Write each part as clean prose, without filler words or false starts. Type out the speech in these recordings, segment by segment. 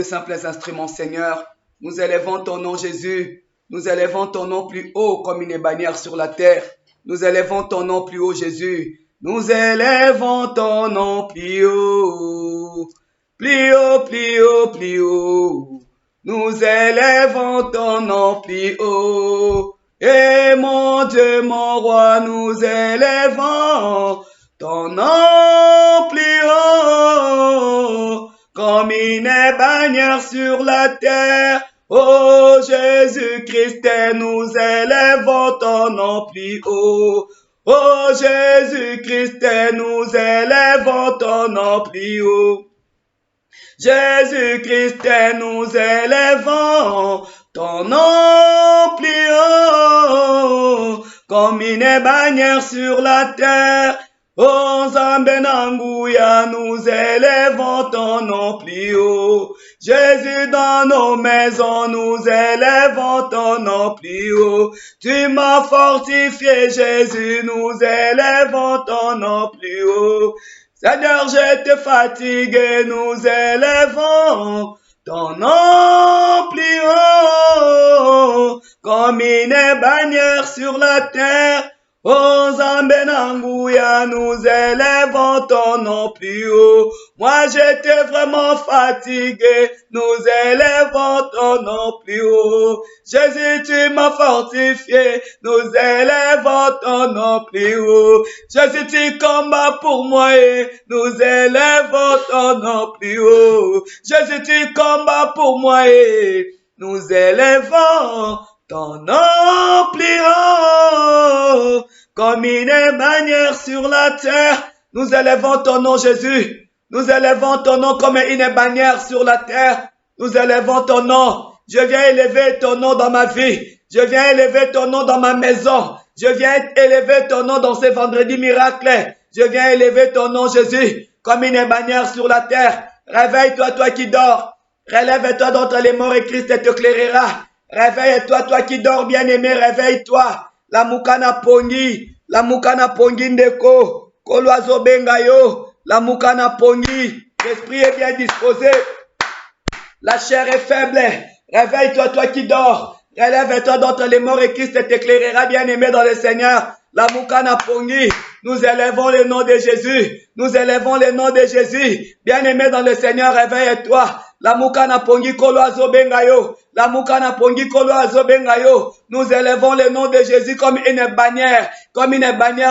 De simples instruments, Seigneur, nous élevons ton nom, Jésus. Nous élevons ton nom plus haut comme une bannière sur la terre. Nous élevons ton nom plus haut, Jésus. Nous élevons ton nom plus haut. Plus haut, plus haut, plus haut. Nous élevons ton nom plus haut. Et mon Dieu, mon roi, nous élevons ton nom plus haut. Comme une bannière sur la terre. Oh Jésus-Christ, nous élevons ton nom plus haut. Oh Jésus-Christ, nous élevons ton nom plus haut. Jésus-Christ, nous élevons ton nom plus haut. Comme une bannière sur la terre. Oh Zambenanguya, nous élevons ton nom plus haut. Jésus, dans nos maisons, nous élevons ton nom plus haut. Tu m'as fortifié, Jésus, nous élevons ton nom plus haut. Seigneur, j'étais fatigué, nous élevons ton nom plus haut. Comme une bannière sur la terre. Oh Zambenanguya, nous élevons ton nom plus haut. Moi j'étais vraiment fatigué, nous élevons ton nom plus haut. Jésus, tu m'as fortifié, nous élevons ton nom plus haut. Jésus, tu combats pour moi et nous élevons ton nom plus haut. Jésus, tu combats pour moi et nous élevons ton nom plus haut. Comme une bannière sur la terre, nous élevons ton nom, Jésus. Nous élevons ton nom comme une bannière sur la terre. Nous élevons ton nom. Je viens élever ton nom dans ma vie. Je viens élever ton nom dans ma maison. Je viens élever ton nom dans ces vendredis miracles. Je viens élever ton nom, Jésus, comme une bannière sur la terre. Réveille-toi, toi qui dors. Relève-toi d'entre les morts et Christ t'éclairera. Réveille-toi, toi qui dors, bien-aimé, réveille-toi. La mukana pongi ndeko, koloazo bengayo, la mukana pongi. L'esprit est bien disposé, la chair est faible. Réveille-toi, toi qui dors. Relève-toi d'entre les morts et Christ t'éclairera, bien-aimé dans le Seigneur. La mukana pongi. Nous élevons le nom de Jésus. Nous élevons le nom de Jésus. Bien-aimé dans le Seigneur, réveille-toi. La mukana pongi koloazo bengayo. La mukana pongi koloazo bengayo. Nous élevons le nom de Jésus comme une bannière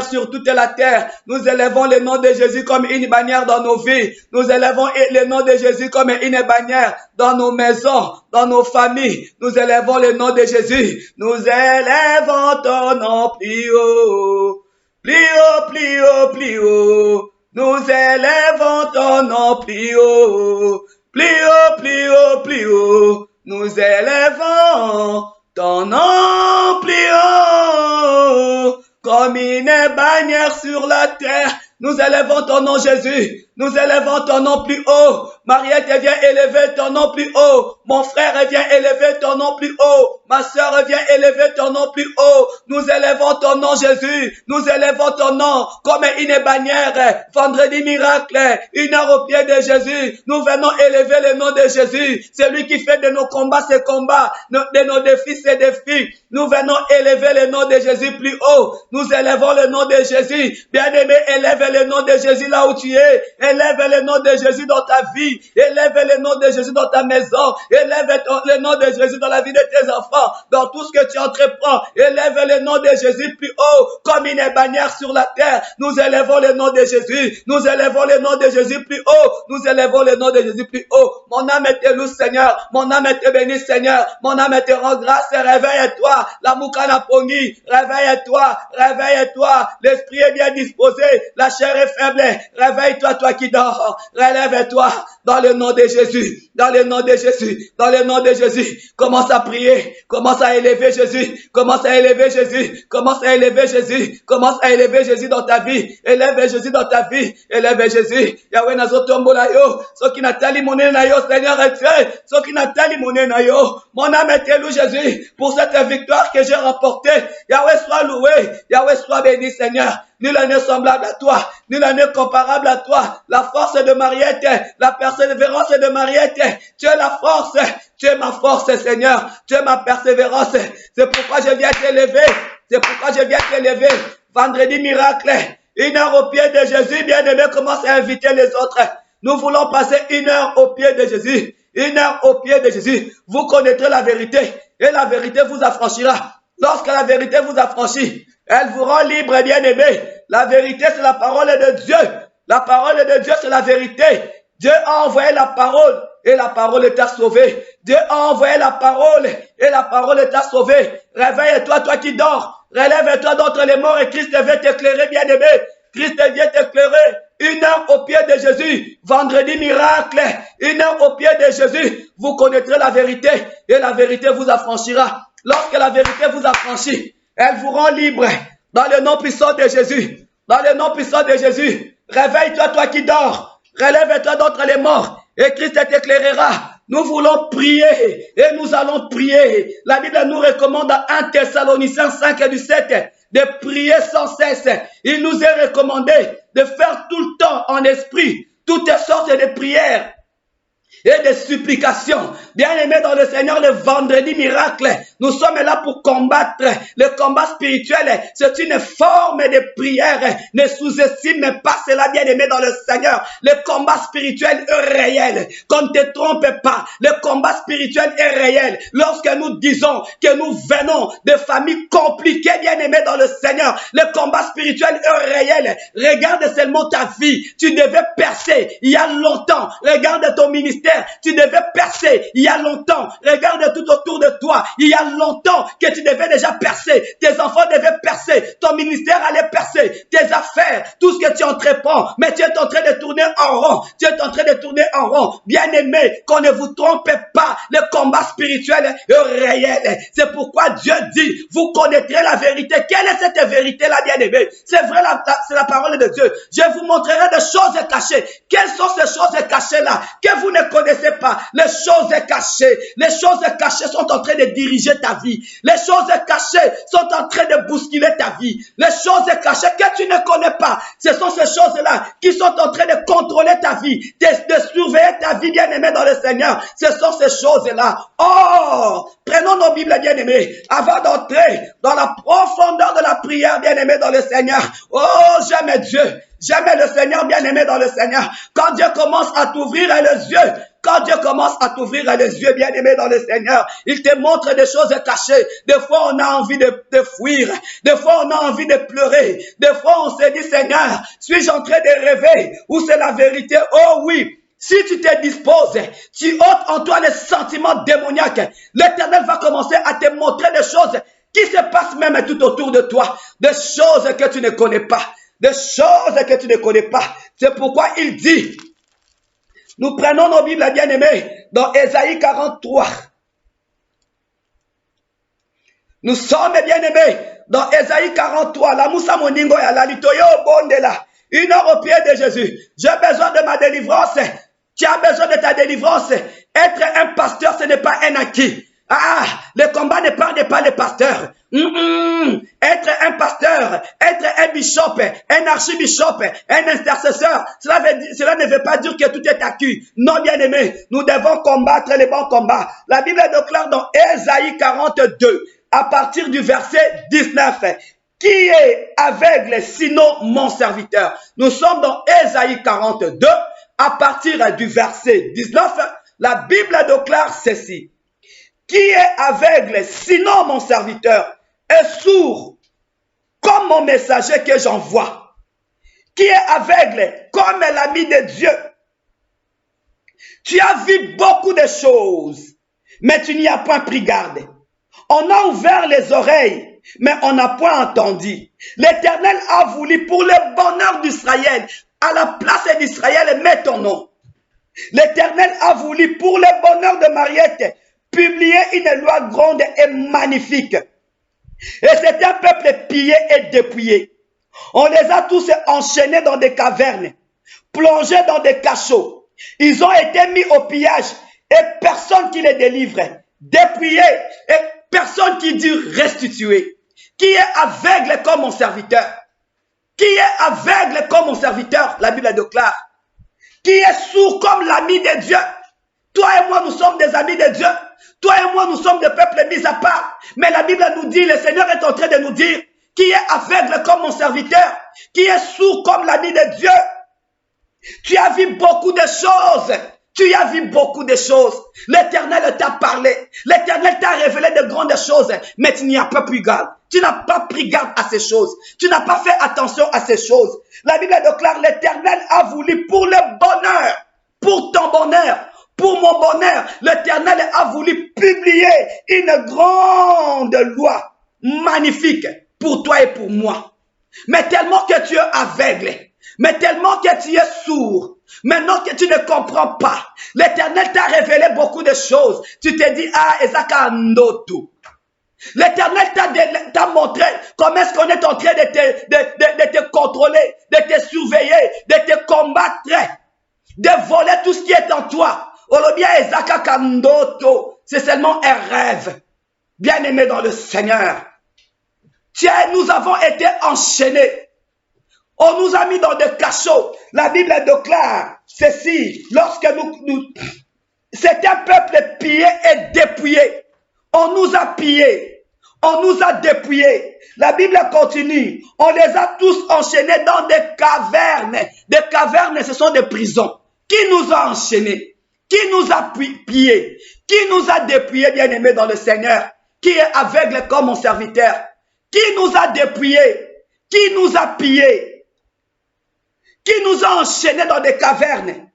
sur toute la terre. Nous élevons le nom de Jésus comme une bannière dans nos vies. Nous élevons le nom de Jésus comme une bannière dans nos maisons, dans nos familles. Nous élevons le nom de Jésus. Nous élevons ton nom plus haut. Plus haut, plus haut, plus haut. Nous élevons ton nom plus haut. Plus haut, plus haut, plus haut. Nous élevons ton nom plus haut. Comme une bannière sur la terre. Nous élevons ton nom, Jésus. Nous élevons ton nom plus haut. Mariette vient élever ton nom plus haut. Mon frère vient élever ton nom plus haut. Ma sœur vient élever ton nom plus haut. Nous élevons ton nom, Jésus. Nous élevons ton nom comme une bannière. Vendredi miracle. Une heure au pied de Jésus. Nous venons élever le nom de Jésus. C'est lui qui fait de nos combats ses combats. De nos défis ses défis. Nous venons élever le nom de Jésus plus haut. Nous élevons le nom de Jésus. Bien-aimé, élève le nom de Jésus là où tu es. Élève le nom de Jésus dans ta vie. Élève le nom de Jésus dans ta maison. Élève le nom de Jésus dans la vie de tes enfants. Dans tout ce que tu entreprends. Élève le nom de Jésus plus haut. Comme une bannière sur la terre. Nous élevons le nom de Jésus. Nous élevons le nom de Jésus plus haut. Nous élevons le nom de Jésus plus haut. Mon âme te loue, Seigneur. Mon âme te bénit, Seigneur. Mon âme te rend grâce et réveille-toi. La mukana pongi. Réveille-toi. Réveille-toi. L'esprit est bien disposé. La chair est faible. Réveille-toi, toi qui dors. Relève-toi dans le nom de Jésus. Dans le nom de Jésus. Dans le nom de Jésus. Commence à prier. Commence à élever Jésus. Commence à élever Jésus. Commence à élever Jésus. Commence à élever Jésus dans ta vie. Élève Jésus dans ta vie. Élève Jésus. Yahweh nazotombola yo. Soki natali monene na yo, Seigneur est Dieu. Soki natali monene na yo. Mon âme te loue, Jésus, pour cette victoire que j'ai remportée. Yahweh soit loué. Yahweh soit béni, Seigneur. nul n'est semblable à toi, nul n'est comparable à toi. La force de Mariette, la persévérance de Mariette, tu es la force, tu es ma force, Seigneur, tu es ma persévérance. C'est pourquoi je viens t'élever, c'est pourquoi je viens t'élever. Vendredi miracle, 1 heure au pied de Jésus, bien-aimé, commence à inviter les autres. Nous voulons passer 1 heure au pied de Jésus. 1 heure au pied de Jésus. Vous connaîtrez la vérité et la vérité vous affranchira. Lorsque la vérité vous affranchit, elle vous rend libre, bien-aimé. La vérité, c'est la parole de Dieu. La parole de Dieu, c'est la vérité. Dieu a envoyé la parole et la parole t'a sauvé. Dieu a envoyé la parole et la parole t'a sauvé. Réveille-toi, toi qui dors. Relève-toi d'entre les morts et Christ vient t'éclairer, bien-aimé. Christ vient t'éclairer. 1 heure au pied de Jésus. Vendredi miracle. 1 heure au pied de Jésus. Vous connaîtrez la vérité et la vérité vous affranchira. Lorsque la vérité vous affranchit, elle vous rend libre. Dans le nom puissant de Jésus. Dans le nom puissant de Jésus. Réveille-toi, toi qui dors. Relève-toi d'entre les morts et Christ t'éclairera. Nous voulons prier et nous allons prier. La Bible nous recommande dans 1 Thessaloniciens 5 et 17 de prier sans cesse. Il nous est recommandé de faire tout le temps en esprit toutes sortes de prières et de supplications. Bien-aimés dans le Seigneur, le vendredi miracle, nous sommes là pour combattre le combat spirituel. C'est une forme de prière. Ne sous-estime pas cela, bien-aimés dans le Seigneur. Le combat spirituel est réel. Qu'on ne te trompe pas. Le combat spirituel est réel. Lorsque nous disons que nous venons de familles compliquées, bien-aimés dans le Seigneur, le combat spirituel est réel. Regarde seulement ta vie. Tu devais percer il y a longtemps. Regarde ton ministère. Tu devais percer il y a longtemps. Regarde tout autour de toi. Il y a longtemps que tu devais déjà percer. Tes enfants devaient percer. Ton ministère allait percer. Tes affaires, tout ce que tu entreprends. Mais tu es en train de tourner en rond. Tu es en train de tourner en rond. Bien-aimé, qu'on ne vous trompe pas. Le combat spirituel est réel. C'est pourquoi Dieu dit, vous connaîtrez la vérité. Quelle est cette vérité-là, bien-aimé? C'est vrai, c'est la parole de Dieu. Je vous montrerai des choses cachées. Quelles sont ces choses cachées-là que vous ne connaissez pas? Les choses cachées. Les choses cachées sont en train de diriger ta vie. Les choses cachées sont en train de bousculer ta vie. Les choses cachées que tu ne connais pas, ce sont ces choses-là qui sont en train de contrôler ta vie, de surveiller ta vie, bien-aimée dans le Seigneur. Ce sont ces choses-là. Oh, prenons nos Bibles, bien-aimés, avant d'entrer dans la profondeur de la prière, bien-aimés dans le Seigneur. Oh, j'aime Dieu. J'aime le Seigneur, bien-aimé dans le Seigneur. Quand Dieu commence à t'ouvrir les yeux, quand Dieu commence à t'ouvrir les yeux, bien-aimé dans le Seigneur, il te montre des choses cachées. Des fois, on a envie de fuir. Des fois, on a envie de pleurer. Des fois, on se dit, Seigneur, suis-je en train de rêver ou c'est la vérité? Oh oui. Si tu te disposes, tu ôtes en toi les sentiments démoniaques, l'Éternel va commencer à te montrer des choses qui se passent même tout autour de toi. Des choses que tu ne connais pas. Des choses que tu ne connais pas. C'est pourquoi il dit, nous prenons nos Bibles bien-aimées dans Ésaïe 43. Nous sommes bien-aimés dans Ésaïe 43. La Moussa Moningo ya la litoyo bondela. 1 heure au pied de Jésus. J'ai besoin de ma délivrance. Tu as besoin de ta délivrance. Être un pasteur, ce n'est pas un acquis. Ah, le combat ne parle pas les pasteurs. Être un pasteur, être un bishop, un archibishop, un intercesseur, cela ne veut pas dire que tout est acquis. Non, bien-aimé, nous devons combattre les bons combats. La Bible déclare dans Ésaïe 42, à partir du verset 19, qui est aveugle sinon mon serviteur? Nous sommes dans Ésaïe 42, à partir du verset 19, la Bible déclare ceci. Qui est aveugle sinon mon serviteur, est sourd comme mon messager que j'envoie? Qui est aveugle comme l'ami de Dieu? Tu as vu beaucoup de choses, mais tu n'y as point pris garde. On a ouvert les oreilles, mais on n'a point entendu. L'Éternel a voulu pour le bonheur d'Israël, à la place d'Israël, mets ton nom. L'Éternel a voulu pour le bonheur de Mariette, publier une loi grande et magnifique. Et c'est un peuple pillé et dépouillé. On les a tous enchaînés dans des cavernes, plongés dans des cachots. Ils ont été mis au pillage et personne qui les délivre. Dépouillés et personne qui dit restituer. Qui est aveugle comme mon serviteur? Qui est aveugle comme mon serviteur, la Bible déclare. Qui est sourd comme l'ami de Dieu. Toi et moi, nous sommes des amis de Dieu. Toi et moi, nous sommes des peuples mis à part. Mais la Bible nous dit, le Seigneur est en train de nous dire, qui est aveugle comme mon serviteur, qui est sourd comme l'ami de Dieu. Tu as vu beaucoup de choses. Tu as vu beaucoup de choses. L'Éternel t'a parlé. L'Éternel t'a révélé de grandes choses. Mais tu n'y as pas pris garde. Tu n'as pas pris garde à ces choses. Tu n'as pas fait attention à ces choses. La Bible déclare, l'Éternel a voulu pour le bonheur, pour ton bonheur, pour mon bonheur. L'Éternel a voulu publier une grande loi magnifique pour toi et pour moi. Mais tellement que tu es aveugle, mais tellement que tu es sourd, maintenant que tu ne comprends pas, l'Éternel t'a révélé beaucoup de choses. Tu te dis, ah, Ezaka Ndotu. L'Éternel t'a montré comment est-ce qu'on est en train de te contrôler, de te surveiller, de te combattre, de voler tout ce qui est en toi. Olobia Ezaka Kandoto, c'est seulement un rêve. Bien-aimé dans le Seigneur, tiens, nous avons été enchaînés. On nous a mis dans des cachots. La Bible déclare ceci. Lorsque c'est un peuple pillé et dépouillé. On nous a pillés. On nous a dépouillés. La Bible continue. On les a tous enchaînés dans des cavernes. Des cavernes, ce sont des prisons. Qui nous a enchaînés? Qui nous a pillés? Qui nous a dépouillés, bien-aimés dans le Seigneur? Qui est aveugle comme mon serviteur? Qui nous a dépouillés? Qui nous a pillés? Qui nous a enchaînés dans des cavernes,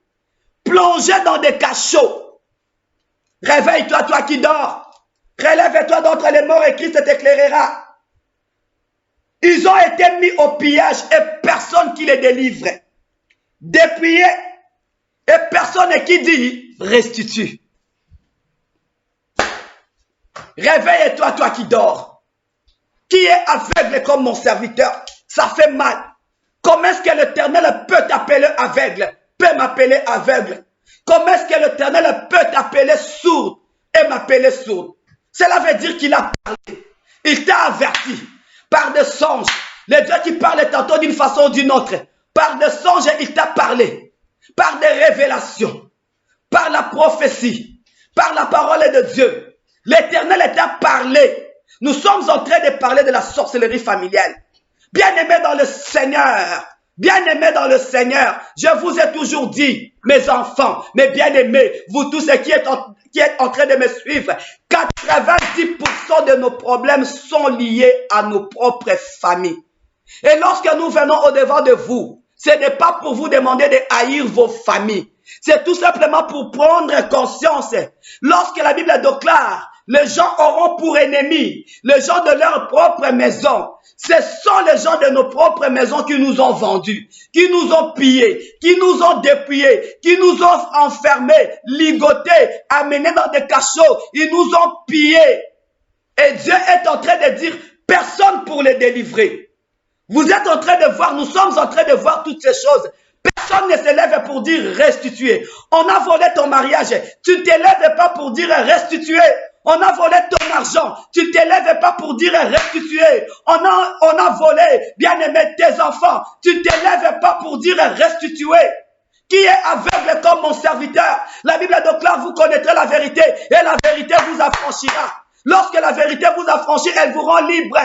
plongés dans des cachots? Réveille-toi, toi qui dors. Relève-toi d'entre les morts et Christ t'éclairera. Ils ont été mis au pillage et personne qui les délivre. Dépouillés et personne qui dit restitue. Réveille-toi, toi qui dors. Qui est aveugle comme mon serviteur? Ça fait mal. Comment est-ce que l'Éternel peut t'appeler aveugle? Peut m'appeler aveugle. Comment est-ce que l'Éternel peut t'appeler sourd et m'appeler sourd? Cela veut dire qu'il a parlé. Il t'a averti par des songes. Le Dieu qui parle tantôt d'une façon ou d'une autre. Par des songes, il t'a parlé. Par des révélations. Par la prophétie. Par la parole de Dieu. L'Éternel t'a parlé. Nous sommes en train de parler de la sorcellerie familiale. Bien-aimés dans le Seigneur, bien-aimés dans le Seigneur, je vous ai toujours dit, mes enfants, mes bien-aimés, vous tous qui êtes en train de me suivre, 90% de nos problèmes sont liés à nos propres familles. Et lorsque nous venons au-devant de vous, ce n'est pas pour vous demander de haïr vos familles. C'est tout simplement pour prendre conscience. Lorsque la Bible déclare, les gens auront pour ennemis les gens de leur propre maison. Ce sont les gens de nos propres maisons qui nous ont vendus, qui nous ont pillés, qui nous ont dépouillés, qui nous ont enfermés, ligotés, amenés dans des cachots. Ils nous ont pillés. Et Dieu est en train de dire, personne pour les délivrer. Vous êtes en train de voir, nous sommes en train de voir toutes ces choses. Personne ne se lève pour dire restituer. On a volé ton mariage. Tu ne te lèves pas pour dire restituer. On a volé ton argent. Tu ne te lèves pas pour dire restituer. On a volé, bien-aimé, tes enfants. Tu ne te lèves pas pour dire restituer. Qui est aveugle comme mon serviteur? La Bible déclare, vous connaîtrez la vérité et la vérité vous affranchira. Lorsque la vérité vous affranchit, elle vous rend libre.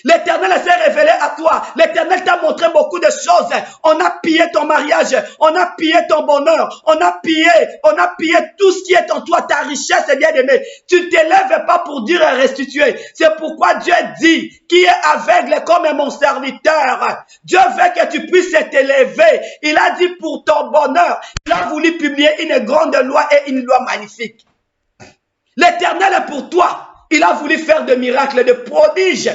L'Éternel s'est révélé à toi. L'Éternel t'a montré beaucoup de choses. On a pillé ton mariage. On a pillé ton bonheur. On a pillé tout ce qui est en toi, ta richesse, bien-aimé. Tu ne te lèves pas pour dire restituer. C'est pourquoi Dieu dit, qui est aveugle comme mon serviteur. Dieu veut que tu puisses t'élever. Il a dit pour ton bonheur. Il a voulu publier une grande loi et une loi magnifique. L'Éternel est pour toi. Il a voulu faire des miracles, des prodiges.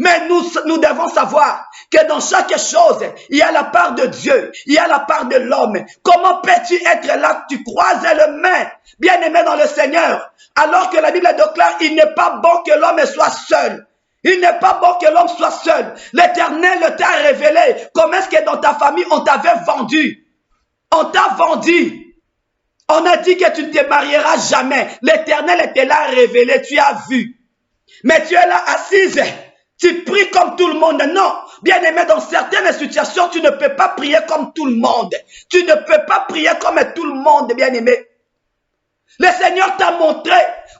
Mais nous devons savoir que dans chaque chose, il y a la part de Dieu, il y a la part de l'homme. Comment peux-tu être là, tu croises les mains, bien-aimé dans le Seigneur, alors que la Bible déclare, il n'est pas bon que l'homme soit seul. Il n'est pas bon que l'homme soit seul. L'Éternel t'a révélé comment est-ce que dans ta famille, on t'avait vendu. On t'a vendu. On a dit que tu ne te marieras jamais. L'Éternel était là révélé, tu as vu. Mais tu es là assise. Tu pries comme tout le monde. Non. Bien-aimé, dans certaines situations, tu ne peux pas prier comme tout le monde. Tu ne peux pas prier comme tout le monde, bien-aimé. Le Seigneur t'a montré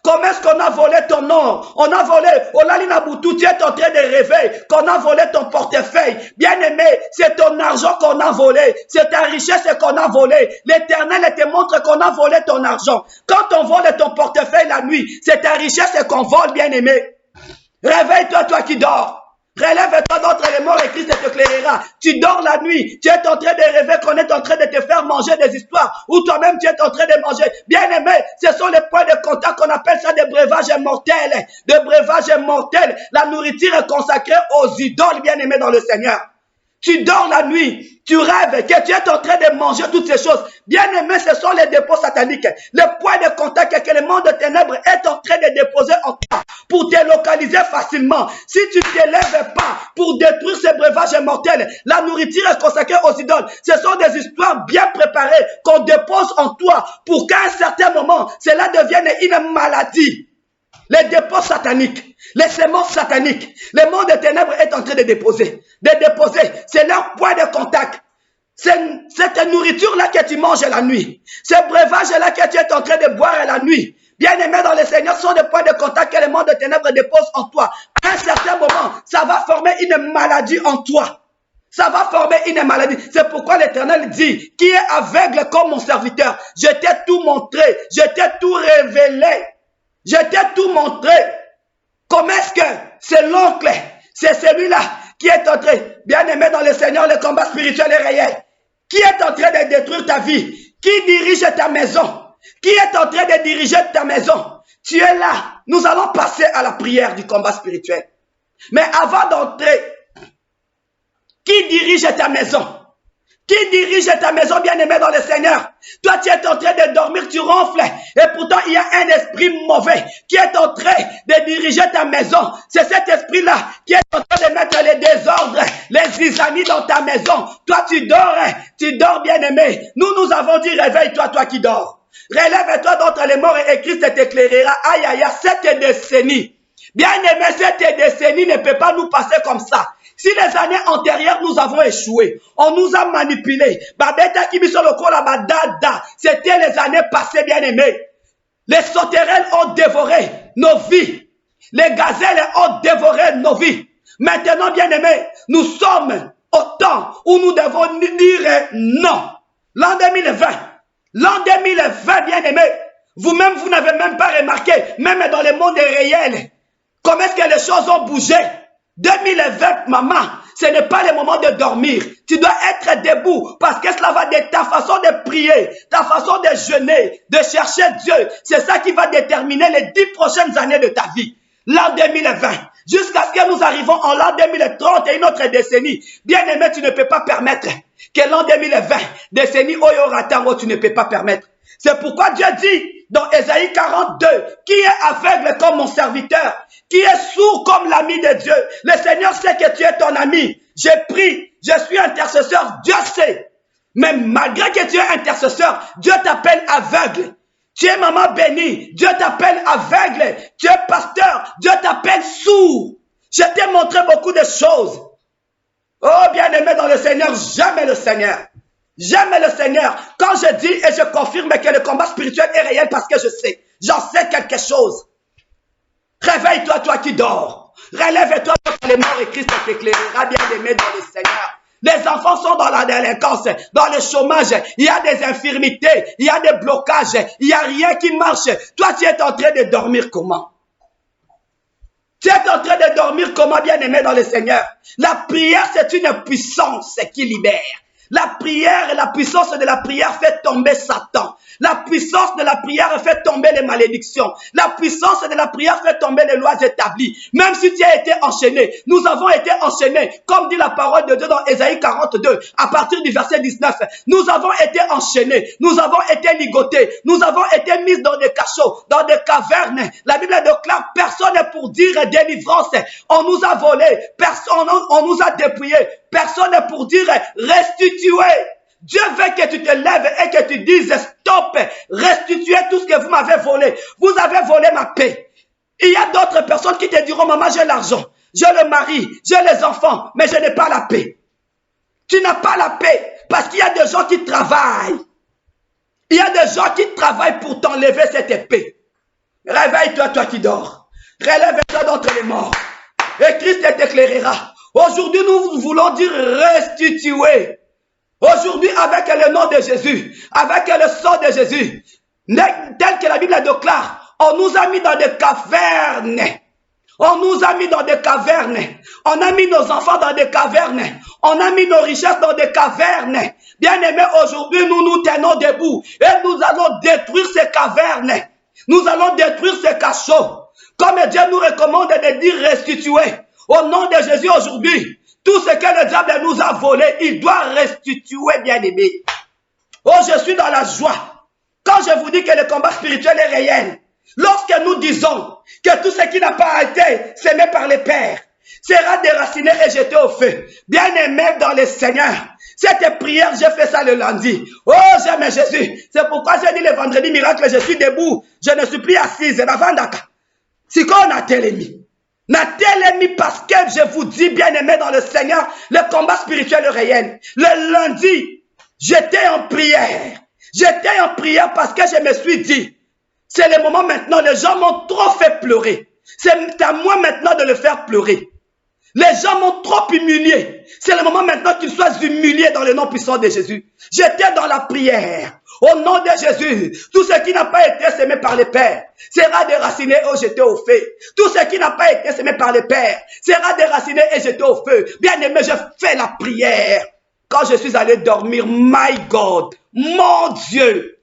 comment est-ce qu'on a volé ton or. On a volé, Olalina Boutou, tu es en train de rêver qu'on a volé ton portefeuille. Bien-aimé, c'est ton argent qu'on a volé. C'est ta richesse qu'on a volé. L'Éternel te montre qu'on a volé ton argent. Quand on vole ton portefeuille la nuit, c'est ta richesse qu'on vole, bien-aimé. Réveille-toi, toi qui dors. Relève-toi d'entre les morts et Christ t'éclairera. Tu dors la nuit, tu es en train de rêver qu'on est en train de te faire manger des histoires, ou toi-même tu es en train de manger. Bien-aimé, ce sont les points de contact qu'on appelle ça des breuvages mortels. Des breuvages mortels. La nourriture est consacrée aux idoles, bien-aimés dans le Seigneur. Tu dors la nuit, tu rêves que tu es en train de manger toutes ces choses. Bien-aimés, ce sont les dépôts sataniques. Le point de contact que le monde de ténèbres est en train de déposer en toi pour te localiser facilement. Si tu ne te lèves pas pour détruire ces breuvages mortels, la nourriture est consacrée aux idoles. Ce sont des histoires bien préparées qu'on dépose en toi pour qu'à un certain moment, cela devienne une maladie. Les dépôts sataniques, les semences sataniques, le monde des ténèbres est en train de déposer. C'est leur point de contact. C'est cette nourriture-là que tu manges la nuit. Ces breuvages-là que tu es en train de boire la nuit. Bien-aimés dans le Seigneur, sont des points de contact que le monde des ténèbres dépose en toi. À un certain moment, ça va former une maladie en toi. Ça va former une maladie. C'est pourquoi l'Éternel dit, qui est aveugle comme mon serviteur? Je t'ai tout montré, je t'ai tout révélé. Je t'ai tout montré. Comment est-ce que c'est l'oncle, c'est celui-là qui est en train, bien-aimé dans le Seigneur, le combat spirituel est réel, qui est en train de détruire ta vie, qui dirige ta maison, qui est en train de diriger ta maison. Tu es là. Nous allons passer à la prière du combat spirituel. Mais avant d'entrer, qui dirige ta maison? Qui dirige ta maison, bien-aimé dans le Seigneur? Toi, tu es en train de dormir, tu ronfles. Et pourtant, il y a un esprit mauvais qui est en train de diriger ta maison. C'est cet esprit-là qui est en train de mettre les désordres, les zizanies dans ta maison. Toi, tu dors, bien-aimé. Nous avons dit, réveille-toi, toi qui dors. Relève-toi d'entre les morts et Christ t'éclairera. Aïe, aïe, aïe, cette décennie. Bien-aimé, cette décennie ne peut pas nous passer comme ça. Si les années antérieures nous avons échoué, on nous a manipulés. C'était les années passées, bien-aimés. Les sauterelles ont dévoré nos vies. Les gazelles ont dévoré nos vies. Maintenant, bien-aimés, nous sommes au temps où nous devons dire non. L'an 2020, bien-aimés, vous-même, vous n'avez même pas remarqué, même dans le monde réel, comment est-ce que les choses ont bougé. 2020, maman, ce n'est pas le moment de dormir. Tu dois être debout parce que cela va de ta façon de prier, ta façon de jeûner, de chercher Dieu. C'est ça qui va déterminer les 10 prochaines années de ta vie. L'an 2020, jusqu'à ce que nous arrivons en l'an 2030 et une autre décennie. Bien-aimé, tu ne peux pas permettre que l'an 2020, décennie Oyoratango, tu ne peux pas permettre. C'est pourquoi Dieu dit dans Ésaïe 42, qui est aveugle comme mon serviteur, qui est sourd comme l'ami de Dieu. Le Seigneur sait que tu es ton ami. Je prie, je suis intercesseur, Dieu sait. Mais malgré que tu es intercesseur, Dieu t'appelle aveugle. Tu es maman bénie, Dieu t'appelle aveugle. Tu es pasteur, Dieu t'appelle sourd. Je t'ai montré beaucoup de choses. Oh bien-aimé dans le Seigneur, j'aime le Seigneur. J'aime le Seigneur. Quand je dis et je confirme que le combat spirituel est réel parce que je sais. J'en sais quelque chose. Réveille-toi, toi qui dors. Relève-toi dans les morts et Christ t'éclairera, bien-aimé dans le Seigneur. Les enfants sont dans la délinquance, dans le chômage. Il y a des infirmités, il y a des blocages, il n'y a rien qui marche. Toi, tu es en train de dormir comment? Tu es en train de dormir comment, bien-aimé dans le Seigneur? La prière, c'est une puissance qui libère. La prière et la puissance de la prière fait tomber Satan. La puissance de la prière fait tomber les malédictions. La puissance de la prière fait tomber les lois établies. Même si tu as été enchaîné, nous avons été enchaînés. Comme dit la parole de Dieu dans Ésaïe 42, à partir du verset 19. Nous avons été enchaînés. Nous avons été ligotés. Nous avons été mis dans des cachots, dans des cavernes. La Bible déclare, personne n'est pour dire délivrance. On nous a volé. Personne, on nous a dépouillés. Personne n'est pour dire restituer. Dieu veut que tu te lèves et que tu dises stop, restituez tout ce que vous m'avez volé. Vous avez volé ma paix. Il y a d'autres personnes qui te diront, maman, j'ai l'argent. j'ai le mari, j'ai les enfants, mais je n'ai pas la paix. Tu n'as pas la paix parce qu'il y a des gens qui travaillent. Il y a des gens qui travaillent pour t'enlever cette épée. Réveille-toi, toi qui dors. Relève-toi d'entre les morts. Et Christ t'éclairera. Aujourd'hui, nous voulons dire restituer. Aujourd'hui, avec le nom de Jésus, avec le sang de Jésus, tel que la Bible déclare, on nous a mis dans des cavernes. On nous a mis dans des cavernes. On a mis nos enfants dans des cavernes. On a mis nos richesses dans des cavernes. Bien-aimés, aujourd'hui, nous nous tenons debout et nous allons détruire ces cavernes. Nous allons détruire ces cachots. Comme Dieu nous recommande de dire restituer. Au nom de Jésus aujourd'hui, tout ce que le diable nous a volé, il doit restituer, bien-aimés. Oh, je suis dans la joie. Quand je vous dis que le combat spirituel est réel, lorsque nous disons que tout ce qui n'a pas été semé par les pères sera déraciné et jeté au feu. Bien-aimé dans le Seigneur, cette prière, j'ai fait ça le lundi. Oh, j'aime Jésus. C'est pourquoi j'ai dit le vendredi miracle, je suis debout. Je ne suis plus assise. C'est qu'on a télémis. Na télémis parce que je vous dis, bien-aimé dans le Seigneur, le combat spirituel est réel. Le lundi, j'étais en prière. J'étais en prière parce que je me suis dit, c'est le moment maintenant, les gens m'ont trop fait pleurer. C'est à moi maintenant de le faire pleurer. Les gens m'ont trop humilié. C'est le moment maintenant qu'ils soient humiliés dans le nom puissant de Jésus. J'étais dans la prière. Au nom de Jésus, tout ce qui n'a pas été semé par les pères sera déraciné et jeté au feu. Tout ce qui n'a pas été semé par les pères sera déraciné et jeté au feu. Bien aimé, je fais la prière. Quand je suis allé dormir, my God, mon Dieu,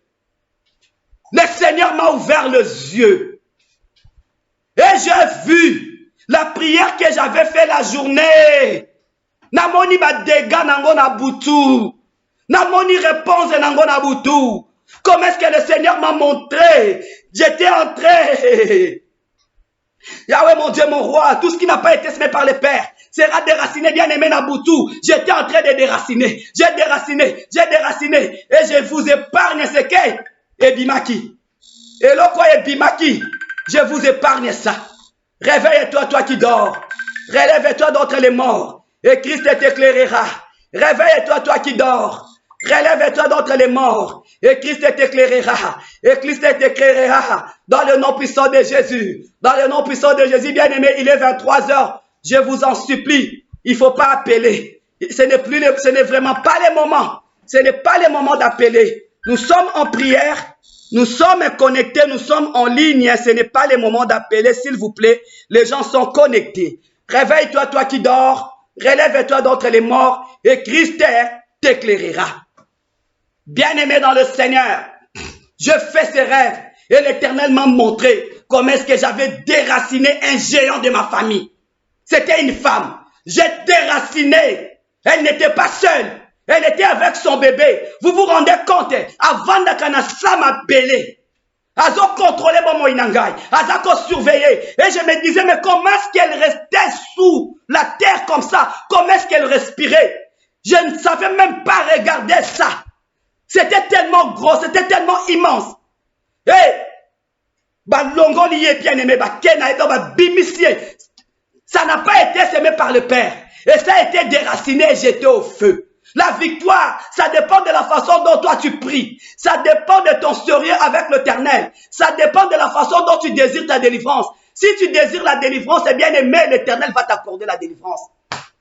le Seigneur m'a ouvert les yeux. Et j'ai vu la prière que j'avais fait la journée. Namoni ba dega nango na butu. Namoni réponse nango na butu. Comment est-ce que le Seigneur m'a montré? J'étais entré. Yahweh mon Dieu, mon roi, tout ce qui n'a pas été semé par les pères sera déraciné, bien aimé Naboutou. J'étais en train de déraciner. J'ai déraciné. Et je vous épargne ce qu'est Ebimaki. Et là quoi Ebimaki? Je vous épargne ça. Réveille-toi, toi qui dors. Relève-toi d'entre les morts. Et Christ t'éclairera. Réveille-toi, toi qui dors. Relève-toi d'entre les morts. Et Christ t'éclairera. Et Christ t'éclairera. Dans le nom puissant de Jésus. Dans le nom puissant de Jésus, bien-aimé, il est 23 heures. Je vous en supplie. Il ne faut pas appeler. Ce n'est vraiment pas le moment. Ce n'est pas le moment d'appeler. Nous sommes en prière. Nous sommes connectés. Nous sommes en ligne. Ce n'est pas le moment d'appeler, s'il vous plaît. Les gens sont connectés. Réveille-toi, toi qui dors. Relève-toi d'entre les morts. Et Christ t'éclairera. Bien-aimé dans le Seigneur, je fais ces rêves et l'Éternel m'a montré comment est-ce que j'avais déraciné un géant de ma famille. C'était une femme. J'ai déraciné. Elle n'était pas seule. Elle était avec son bébé. Vous vous rendez compte, avant d'Akanasa m'appeler, Azo contrôlait mon inangai, Azako surveillait. Et je me disais, mais comment est-ce qu'elle restait sous la terre comme ça? Comment est-ce qu'elle respirait? Je ne savais même pas regarder ça. C'était tellement gros, c'était tellement immense. Ça n'a pas été semé par le Père. Et ça a été déraciné et jeté au feu. La victoire, ça dépend de la façon dont toi tu pries. Ça dépend de ton sérieux avec l'Éternel. Ça dépend de la façon dont tu désires ta délivrance. Si tu désires la délivrance, eh bien aimé, l'Éternel va t'accorder la délivrance.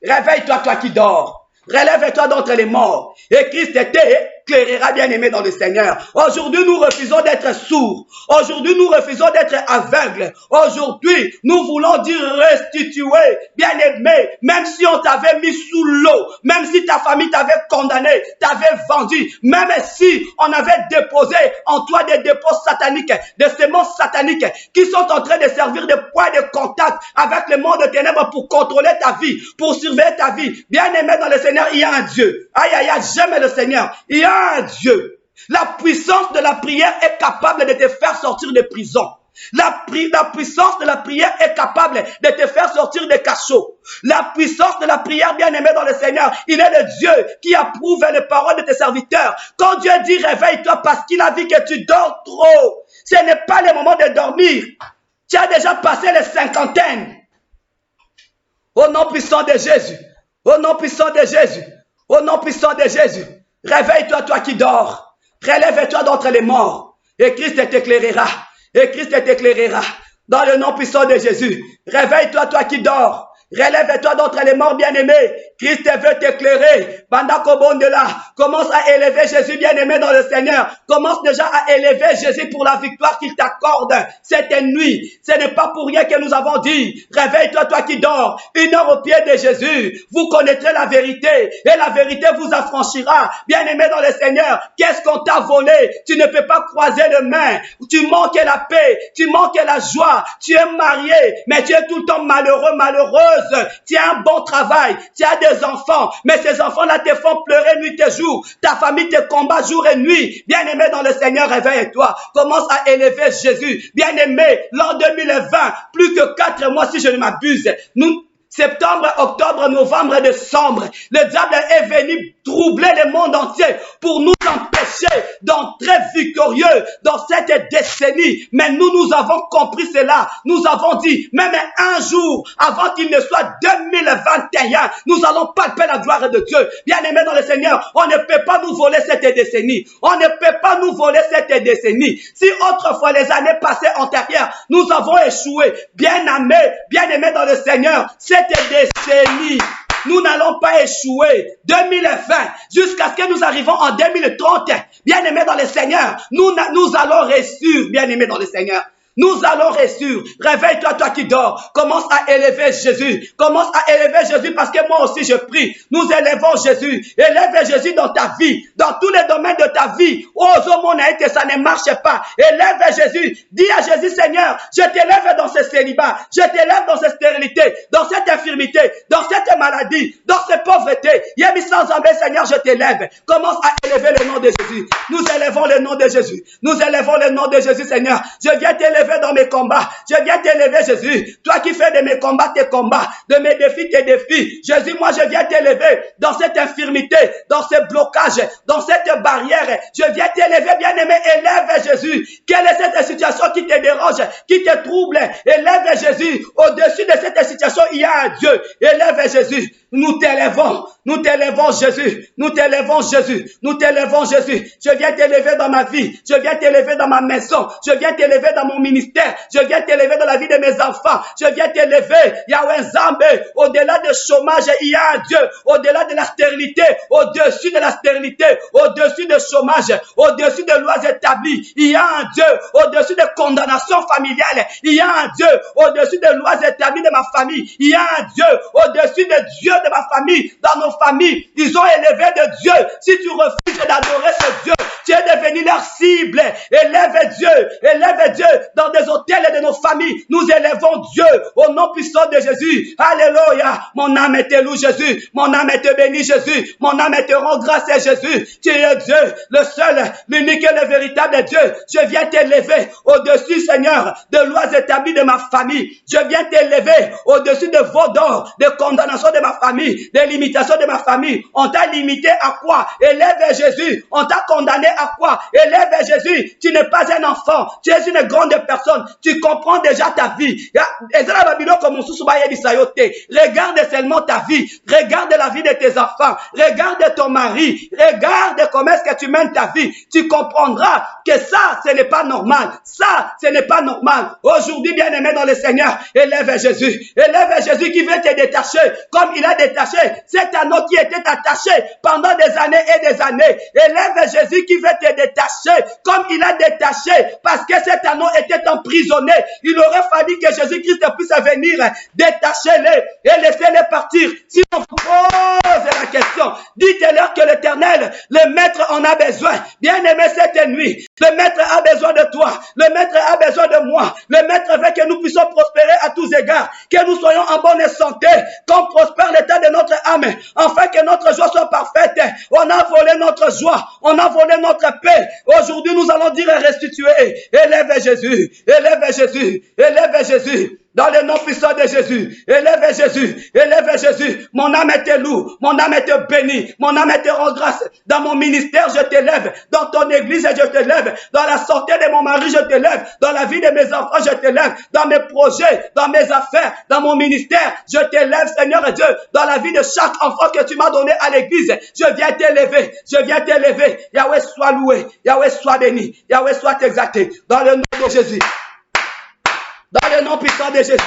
Réveille-toi, toi qui dors. Relève-toi d'entre les morts. Et Christ t'éclairera, bien-aimé dans le Seigneur. Aujourd'hui, nous refusons d'être sourds. Aujourd'hui, nous refusons d'être aveugles. Aujourd'hui, nous voulons dire restituer, bien-aimé, même si on t'avait mis sous l'eau, même si ta famille t'avait condamné, t'avait vendu, même si on avait déposé en toi des dépôts sataniques, des semences sataniques qui sont en train de servir de point de contact avec le monde de ténèbres pour contrôler ta vie, pour surveiller ta vie. Bien-aimé dans le Seigneur, il y a un Dieu. Aïe, aïe, aïe, j'aime le Seigneur. Il y a un Dieu. La puissance de la prière est capable de te faire sortir de prison. La puissance de la prière est capable de te faire sortir des cachots. La puissance de la prière, bien-aimé dans le Seigneur, il est le Dieu qui approuve les paroles de tes serviteurs. Quand Dieu dit réveille-toi parce qu'il a vu que tu dors trop, ce n'est pas le moment de dormir. Tu as déjà passé les cinquantaines. Au nom puissant de Jésus. Au nom puissant de Jésus. Au nom puissant de Jésus. Réveille-toi, toi qui dors. Relève-toi d'entre les morts. Et Christ t'éclairera. Et Christ t'éclairera. Dans le nom puissant de Jésus. Réveille-toi, toi qui dors. Relève-toi d'entre les morts bien-aimés. Christ veut t'éclairer. Bandakobondela, commence à élever Jésus bien-aimé dans le Seigneur. Commence déjà à élever Jésus pour la victoire qu'il t'accorde cette nuit. Ce n'est pas pour rien que nous avons dit, réveille-toi, toi qui dors. Une heure au pied de Jésus. Vous connaîtrez la vérité et la vérité vous affranchira. Bien-aimé dans le Seigneur, qu'est-ce qu'on t'a volé? Tu ne peux pas croiser les mains. Tu manques la paix, tu manques la joie. Tu es marié, mais tu es tout le temps malheureux, malheureuse. Tu as un bon travail, tu as des enfants, mais ces enfants-là te font pleurer nuit et jour. Ta famille te combat jour et nuit. Bien-aimé dans le Seigneur, réveille-toi. Commence à élever Jésus. Bien-aimé, l'an 2020, plus que 4 mois si je ne m'abuse. Septembre, octobre, novembre, décembre, le diable est venu troubler le monde entier pour nous empêcher d'entrer victorieux dans cette décennie. Mais nous avons compris cela. Nous avons dit, même un jour avant qu'il ne soit 2021, nous allons palper la gloire de Dieu. Bien-aimés dans le Seigneur, on ne peut pas nous voler cette décennie. On ne peut pas nous voler cette décennie. Si autrefois, les années passées antérieures, nous avons échoué, bien-aimés dans le Seigneur, cette décennie, nous n'allons pas échouer. 2020, jusqu'à ce que nous arrivons en 2030, bien-aimés dans le Seigneur, nous allons réussir, bien-aimés dans le Seigneur. Nous allons réussir. Réveille-toi, toi qui dors. Commence à élever Jésus. Commence à élever Jésus parce que moi aussi je prie. Nous élevons Jésus. Élève Jésus dans ta vie. Dans tous les domaines de ta vie. Oh, que ça ne marche pas. Élève Jésus. Dis à Jésus, Seigneur, je t'élève dans ce célibat. Je t'élève dans cette stérilité. Dans cette infirmité. Dans cette maladie. Dans cette pauvreté. Yémi sans Zambé, Seigneur, je t'élève. Commence à élever le nom de Jésus. Nous élevons le nom de Jésus. Nous élevons le nom de Jésus, Seigneur. Je viens t'élever dans mes combats. Je viens t'élever, Jésus. Toi qui fais de mes combats tes combats, de mes défis tes défis. Jésus, moi je viens t'élever dans cette infirmité, dans ce blocage, dans cette barrière. Je viens t'élever, bien-aimé. Élève Jésus. Quelle est cette situation qui te dérange, qui te trouble? Élève Jésus. Au-dessus de cette situation, il y a un Dieu. Élève Jésus. Nous t'élèvons. Nous t'élèvons, Jésus. Nous t'élèvons, Jésus. Nous t'élèvons, Jésus. Je viens t'élever dans ma vie. Je viens t'élever dans ma maison. Je viens t'élever dans mon ministère. Je viens t'élever dans la vie de mes enfants. Je viens t'élever. Yahweh Zambé. Au-delà du chômage, il y a un Dieu. Au-delà de la stérilité. Au-dessus de la stérilité. Au-dessus du chômage. Au-dessus des lois établies. Il y a un Dieu. Au-dessus des condamnations familiales. Il y a un Dieu. Au-dessus des lois établies de ma famille. Il y a un Dieu. Au-dessus des dieux de ma famille. Dans nos familles, ils ont élevé de Dieu. Si tu refuses d'adorer ce Dieu, tu es devenu leur cible. Élève Dieu dans des hôtels de nos familles. Nous élèvons Dieu au nom puissant de Jésus. Alléluia. Mon âme te loue, Jésus. Mon âme te bénit, Jésus. Mon âme te rend grâce, Jésus. Tu es Dieu, le seul, l'unique et le véritable Dieu. Je viens t'élever au-dessus, Seigneur, de lois établies de ma famille. Je viens t'élever au-dessus de vos d'or, de condamnations de ma famille, des limitations de ma famille. On t'a limité à quoi? Élève Jésus. On t'a condamné à quoi? Élève Jésus. Tu n'es pas un enfant. Tu es une grande personne. Tu comprends déjà ta vie. Regarde seulement ta vie. Regarde la vie de tes enfants. Regarde ton mari. Regarde comment est-ce que tu mènes ta vie. Tu comprendras que ça, ce n'est pas normal. Ça, ce n'est pas normal. Aujourd'hui, bien-aimé dans le Seigneur, élève Jésus. Élève Jésus qui veut te détacher comme il a détaché cet anneau qui était attaché pendant des années et des années. Élève Jésus qui veut te détacher comme il a détaché parce que cet anneau était emprisonné. Il aurait fallu que Jésus-Christ puisse venir détacher-les et laisser-les partir. Si on pose la question, dites-leur que l'Éternel, le Maître en a besoin. Bien-aimé cette nuit, le Maître a besoin de toi. Le Maître a besoin de moi. Le Maître veut que nous puissions prospérer à tous égards, que nous soyons en bonne santé, qu'on prospère l'état de notre âme, afin que notre joie soit parfaite. On a volé notre joie, on a volé notre paix. Aujourd'hui, nous allons dire et restituer. Élève Jésus, élève Jésus, élève Jésus. dans le nom puissant de Jésus. Élève Jésus, élève Jésus. Mon âme te loue, mon âme te bénit, mon âme te rend grâce. Dans mon ministère, je t'élève. Dans ton église, je t'élève. Dans la santé de mon mari, je t'élève. Dans la vie de mes enfants, je t'élève. Dans mes projets, dans mes affaires, dans mon ministère, je t'élève, Seigneur et Dieu. Dans la vie de chaque enfant que tu m'as donné à l'église, je viens t'élever. Je viens t'élever. Yahweh, sois loué. Yahweh, sois béni. Yahweh, sois exalté. Dans le nom de Jésus. Dans le nom puissant de Jésus.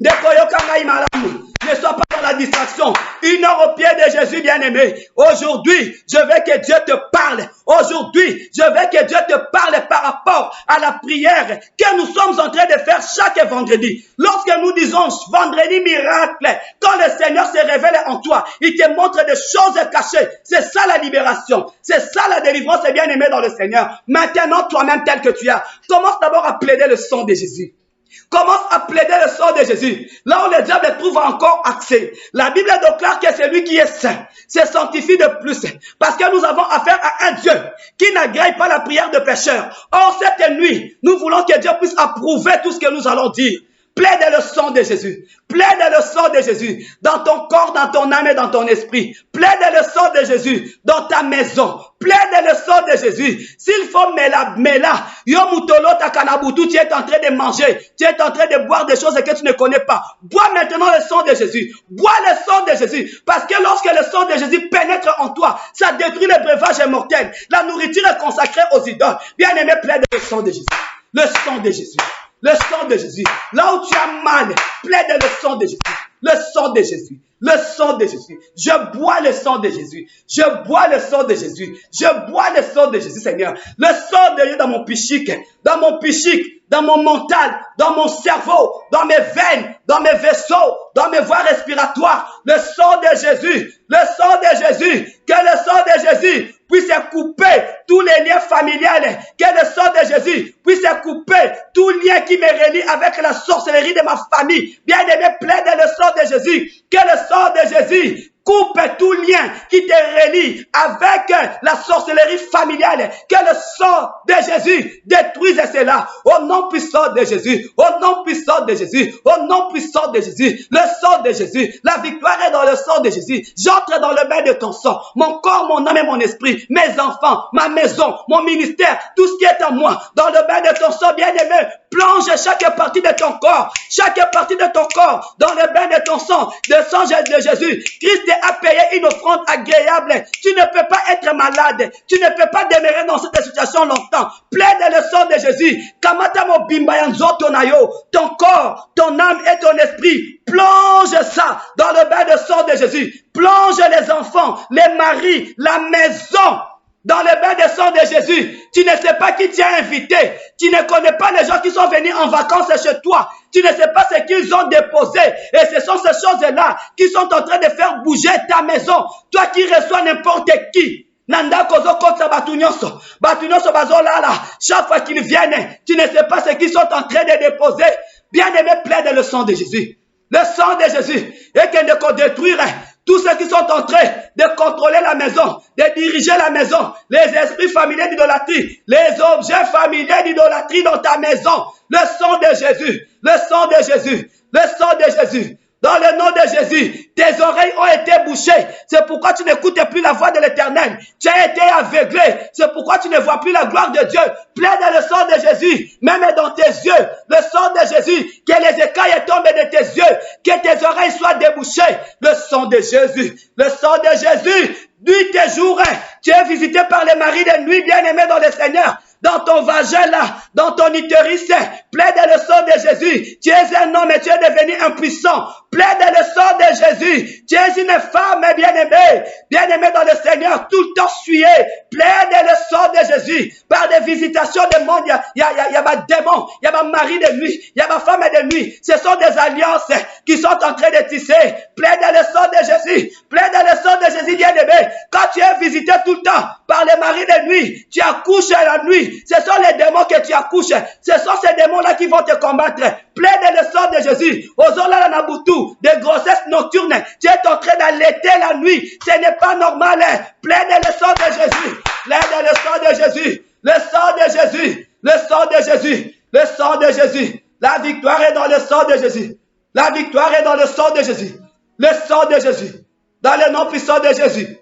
Ne sois pas dans la distraction. Une heure au pied de Jésus, bien-aimé. Aujourd'hui, je veux que Dieu te parle. Aujourd'hui, je veux que Dieu te parle par rapport à la prière que nous sommes en train de faire chaque vendredi. Lorsque nous disons vendredi miracle, quand le Seigneur se révèle en toi, il te montre des choses cachées. C'est ça la libération. C'est ça la délivrance, bien-aimé dans le Seigneur. Maintenant, toi-même tel que tu as, commence d'abord à plaider le sang de Jésus. Commence à plaider le sang de Jésus. Là où le diable trouve encore accès. La Bible déclare que c'est lui qui est saint se sanctifie de plus. Parce que nous avons affaire à un Dieu qui n'agrée pas la prière de pécheurs. Or, cette nuit, nous voulons que Dieu puisse approuver tout ce que nous allons dire. Plaide le sang de Jésus. Plaide le sang de Jésus dans ton corps, dans ton âme et dans ton esprit. Plaide le sang de Jésus dans ta maison. Plaide le sang de Jésus. S'il faut mela, yomutolo takanabutu, tu es en train de manger, tu es en train de boire des choses que tu ne connais pas. Bois maintenant le sang de Jésus. Bois le sang de Jésus. Parce que lorsque le sang de Jésus pénètre en toi, ça détruit les breuvages mortels. La nourriture est consacrée aux idoles. Bien aimé, plaide le sang de Jésus. Le sang de Jésus. Le sang de Jésus. Là où tu as mal, plaide le sang de Jésus. Le sang de Jésus. Le sang de Jésus. Je bois le sang de Jésus. Je bois le sang de Jésus. Je bois le sang de Jésus, Seigneur. Le sang de Jésus dans mon psychique, dans mon mental, dans mon cerveau, dans mes veines, dans mes vaisseaux, dans mes voies respiratoires. Le sang de Jésus. Le sang de Jésus. Que le sang de Jésus puisse couper tous les liens familiales. Que le sang de Jésus puisse couper tout lien qui me relie avec la sorcellerie de ma famille. Bien-aimé, plaide le sang de Jésus. Que le sang de Jésus coupe tout lien qui te relie avec la sorcellerie familiale. Que le sang de Jésus détruise cela. Au nom puissant de Jésus. Au nom puissant de Jésus. Au nom puissant de Jésus. Le sang de Jésus. La victoire est dans le sang de Jésus. J'entre dans le bain de ton sang. Mon corps, mon âme et mon esprit. Mes enfants, ma maison, mon ministère. Tout ce qui est en moi. Dans le bain de ton sang, bien-aimé. Plonge chaque partie de ton corps. Chaque partie de ton corps. Dans le bain de ton sang. Le sang de Jésus. Christ a payé une offrande agréable. Tu ne peux pas être malade. Tu ne peux pas demeurer dans cette situation longtemps. Plaide le sang de Jésus. Kamatamo bimbayanzo tonayo. Ton corps, ton âme et ton esprit. Plonge ça dans le bain de sang de Jésus. Plonge les enfants, les maris, la maison. Dans le bain de sang de Jésus, tu ne sais pas qui t'a invité. Tu ne connais pas les gens qui sont venus en vacances chez toi. Tu ne sais pas ce qu'ils ont déposé. Et ce sont ces choses-là qui sont en train de faire bouger ta maison. Toi qui reçois n'importe qui. Nanda kozo kotsa batunyonso. Batunyonso bazolala. Chaque fois qu'ils viennent, tu ne sais pas ce qu'ils sont en train de déposer. Bien-aimé, plaide le sang de Jésus. Le sang de Jésus. Et qu'il ne détruire tous ceux qui sont en train de contrôler la maison, de diriger la maison, les esprits familiers d'idolâtrie, les objets familiers d'idolâtrie dans ta maison. Le sang de Jésus, le sang de Jésus, le sang de Jésus. Dans le nom de Jésus, tes oreilles ont été bouchées. C'est pourquoi tu n'écoutes plus la voix de l'Éternel. Tu as été aveuglé. C'est pourquoi tu ne vois plus la gloire de Dieu. Plaide le sang de Jésus, même dans tes yeux. Le sang de Jésus, que les écailles tombent de tes yeux, que tes oreilles soient débouchées. Le sang de Jésus, le sang de Jésus. Nuit et jour, tu es visité par les maris de nuit bien-aimés dans le Seigneur. Dans ton vagin là, dans ton utérus, plaide le sang de Jésus. Tu es un homme et tu es devenu impuissant. Plaide le sang de Jésus. Tu es une femme bien-aimée dans le Seigneur, tout le temps suyée. Plaide le sang de Jésus. Par des visitations de monde, il y a ma démon, il y a ma mari de nuit, il y a ma femme de nuit. Ce sont des alliances qui sont en train de tisser. Plaide le sang de Jésus. Plaide le sang de Jésus, bien-aimé. Quand tu es visité tout le temps par les maris de nuit, tu accouches la nuit. Ce sont les démons que tu accouches. Ce sont ces démons-là qui vont te combattre. Plaide le sang de Jésus. Ozola Nabutu, des grossesses nocturnes. Tu es en train d'allaiter la nuit. Ce n'est pas normal. Plaide le sang de Jésus. Plaide le sang de Jésus. Le sang de Jésus. Le sang de Jésus. Le sang de Jésus. La victoire est dans le sang de Jésus. La victoire est dans le sang de Jésus. Le sang de Jésus. Dans le nom puissant de Jésus.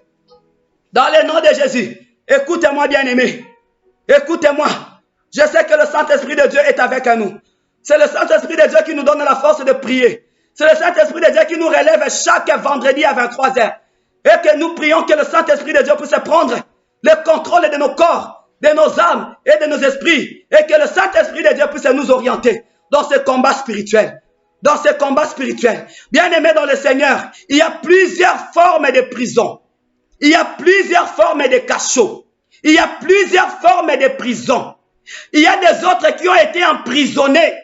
Dans le nom de Jésus. Écoutez-moi, bien-aimés. Écoutez-moi. Je sais que le Saint-Esprit de Dieu est avec nous. C'est le Saint-Esprit de Dieu qui nous donne la force de prier. C'est le Saint-Esprit de Dieu qui nous relève chaque vendredi à 23h. Et que nous prions que le Saint-Esprit de Dieu puisse prendre le contrôle de nos corps, de nos âmes et de nos esprits. Et que le Saint-Esprit de Dieu puisse nous orienter dans ce combat spirituel. Dans ce combat spirituel. Bien-aimés dans le Seigneur, il y a plusieurs formes de prison. Il y a plusieurs formes de cachots. Il y a plusieurs formes de prison. Il y a des autres qui ont été emprisonnés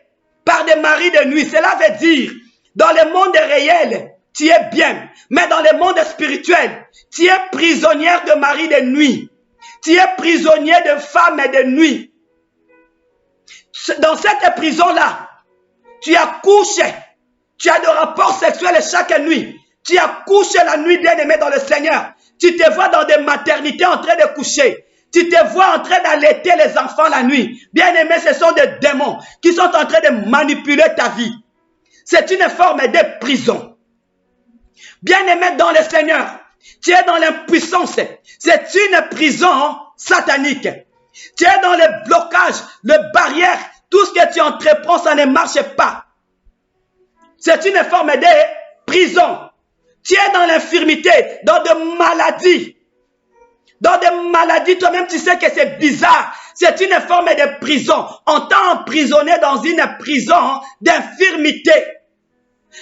par des maris de nuit. Cela veut dire, dans le monde réel, tu es bien. Mais dans le monde spirituel, tu es prisonnière de maris de nuit. Tu es prisonnier de femmes de nuit. Dans cette prison-là, tu as couché. Tu as des rapports sexuels chaque nuit. Tu as couché la nuit, bien-aimé dans le Seigneur. Tu te vois dans des maternités en train de coucher. Tu te vois en train d'allaiter les enfants la nuit. Bien-aimé, ce sont des démons qui sont en train de manipuler ta vie. C'est une forme de prison. Bien-aimé dans le Seigneur, tu es dans l'impuissance. C'est une prison satanique. Tu es dans le blocage, le barrière. Tout ce que tu entreprends, ça ne marche pas. C'est une forme de prison. Tu es dans l'infirmité, dans des maladies. Dans des maladies, toi-même tu sais que c'est bizarre. C'est une forme de prison. On t'a emprisonné dans une prison d'infirmité.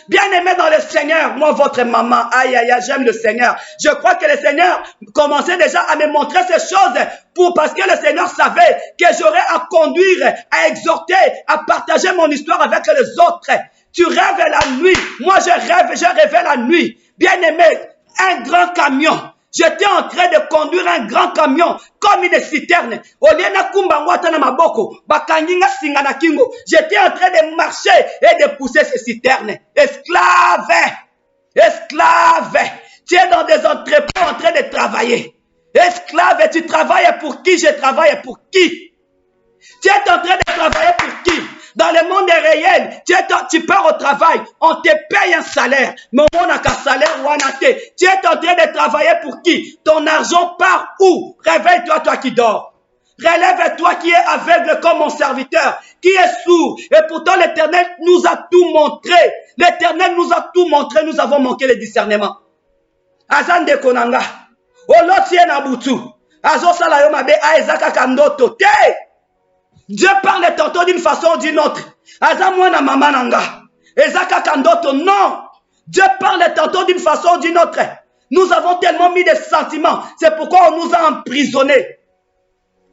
Bien-aimé dans le Seigneur, moi votre maman, aïe aïe aïe, j'aime le Seigneur. Je crois que le Seigneur commençait déjà à me montrer ces choses parce que le Seigneur savait que j'aurais à conduire, à exhorter, à partager mon histoire avec les autres. Tu rêves la nuit, moi je rêvais la nuit. Bien-aimé, un grand camion. J'étais en train de conduire un grand camion comme une citerne. J'étais en train de marcher et de pousser ces citernes. Esclave! Esclave! Tu es dans des entrepôts en train de travailler. Esclave, tu travailles pour qui? Je travaille pour qui? Tu es en train de travailler pour qui? Dans le monde réel, tu pars au travail, on te paye un salaire, mais on n'a qu'un salaire ou un athée. Tu es en train de travailler pour qui? Ton argent part où? Réveille-toi, toi qui dors. Relève-toi qui est aveugle comme mon serviteur, qui est sourd. Et pourtant l'Éternel nous a tout montré. L'Éternel nous a tout montré, nous avons manqué le discernement. Azan de Konanga, Olotien Abutu, Azo Salayomabe, Aezaka Kandoto, te! Dieu parle tantôt d'une façon ou d'une autre. Azamwana mamananga. Ezaka kandoto, non. Dieu parle tantôt d'une façon ou d'une autre. Nous avons tellement mis des sentiments. C'est pourquoi on nous a emprisonnés.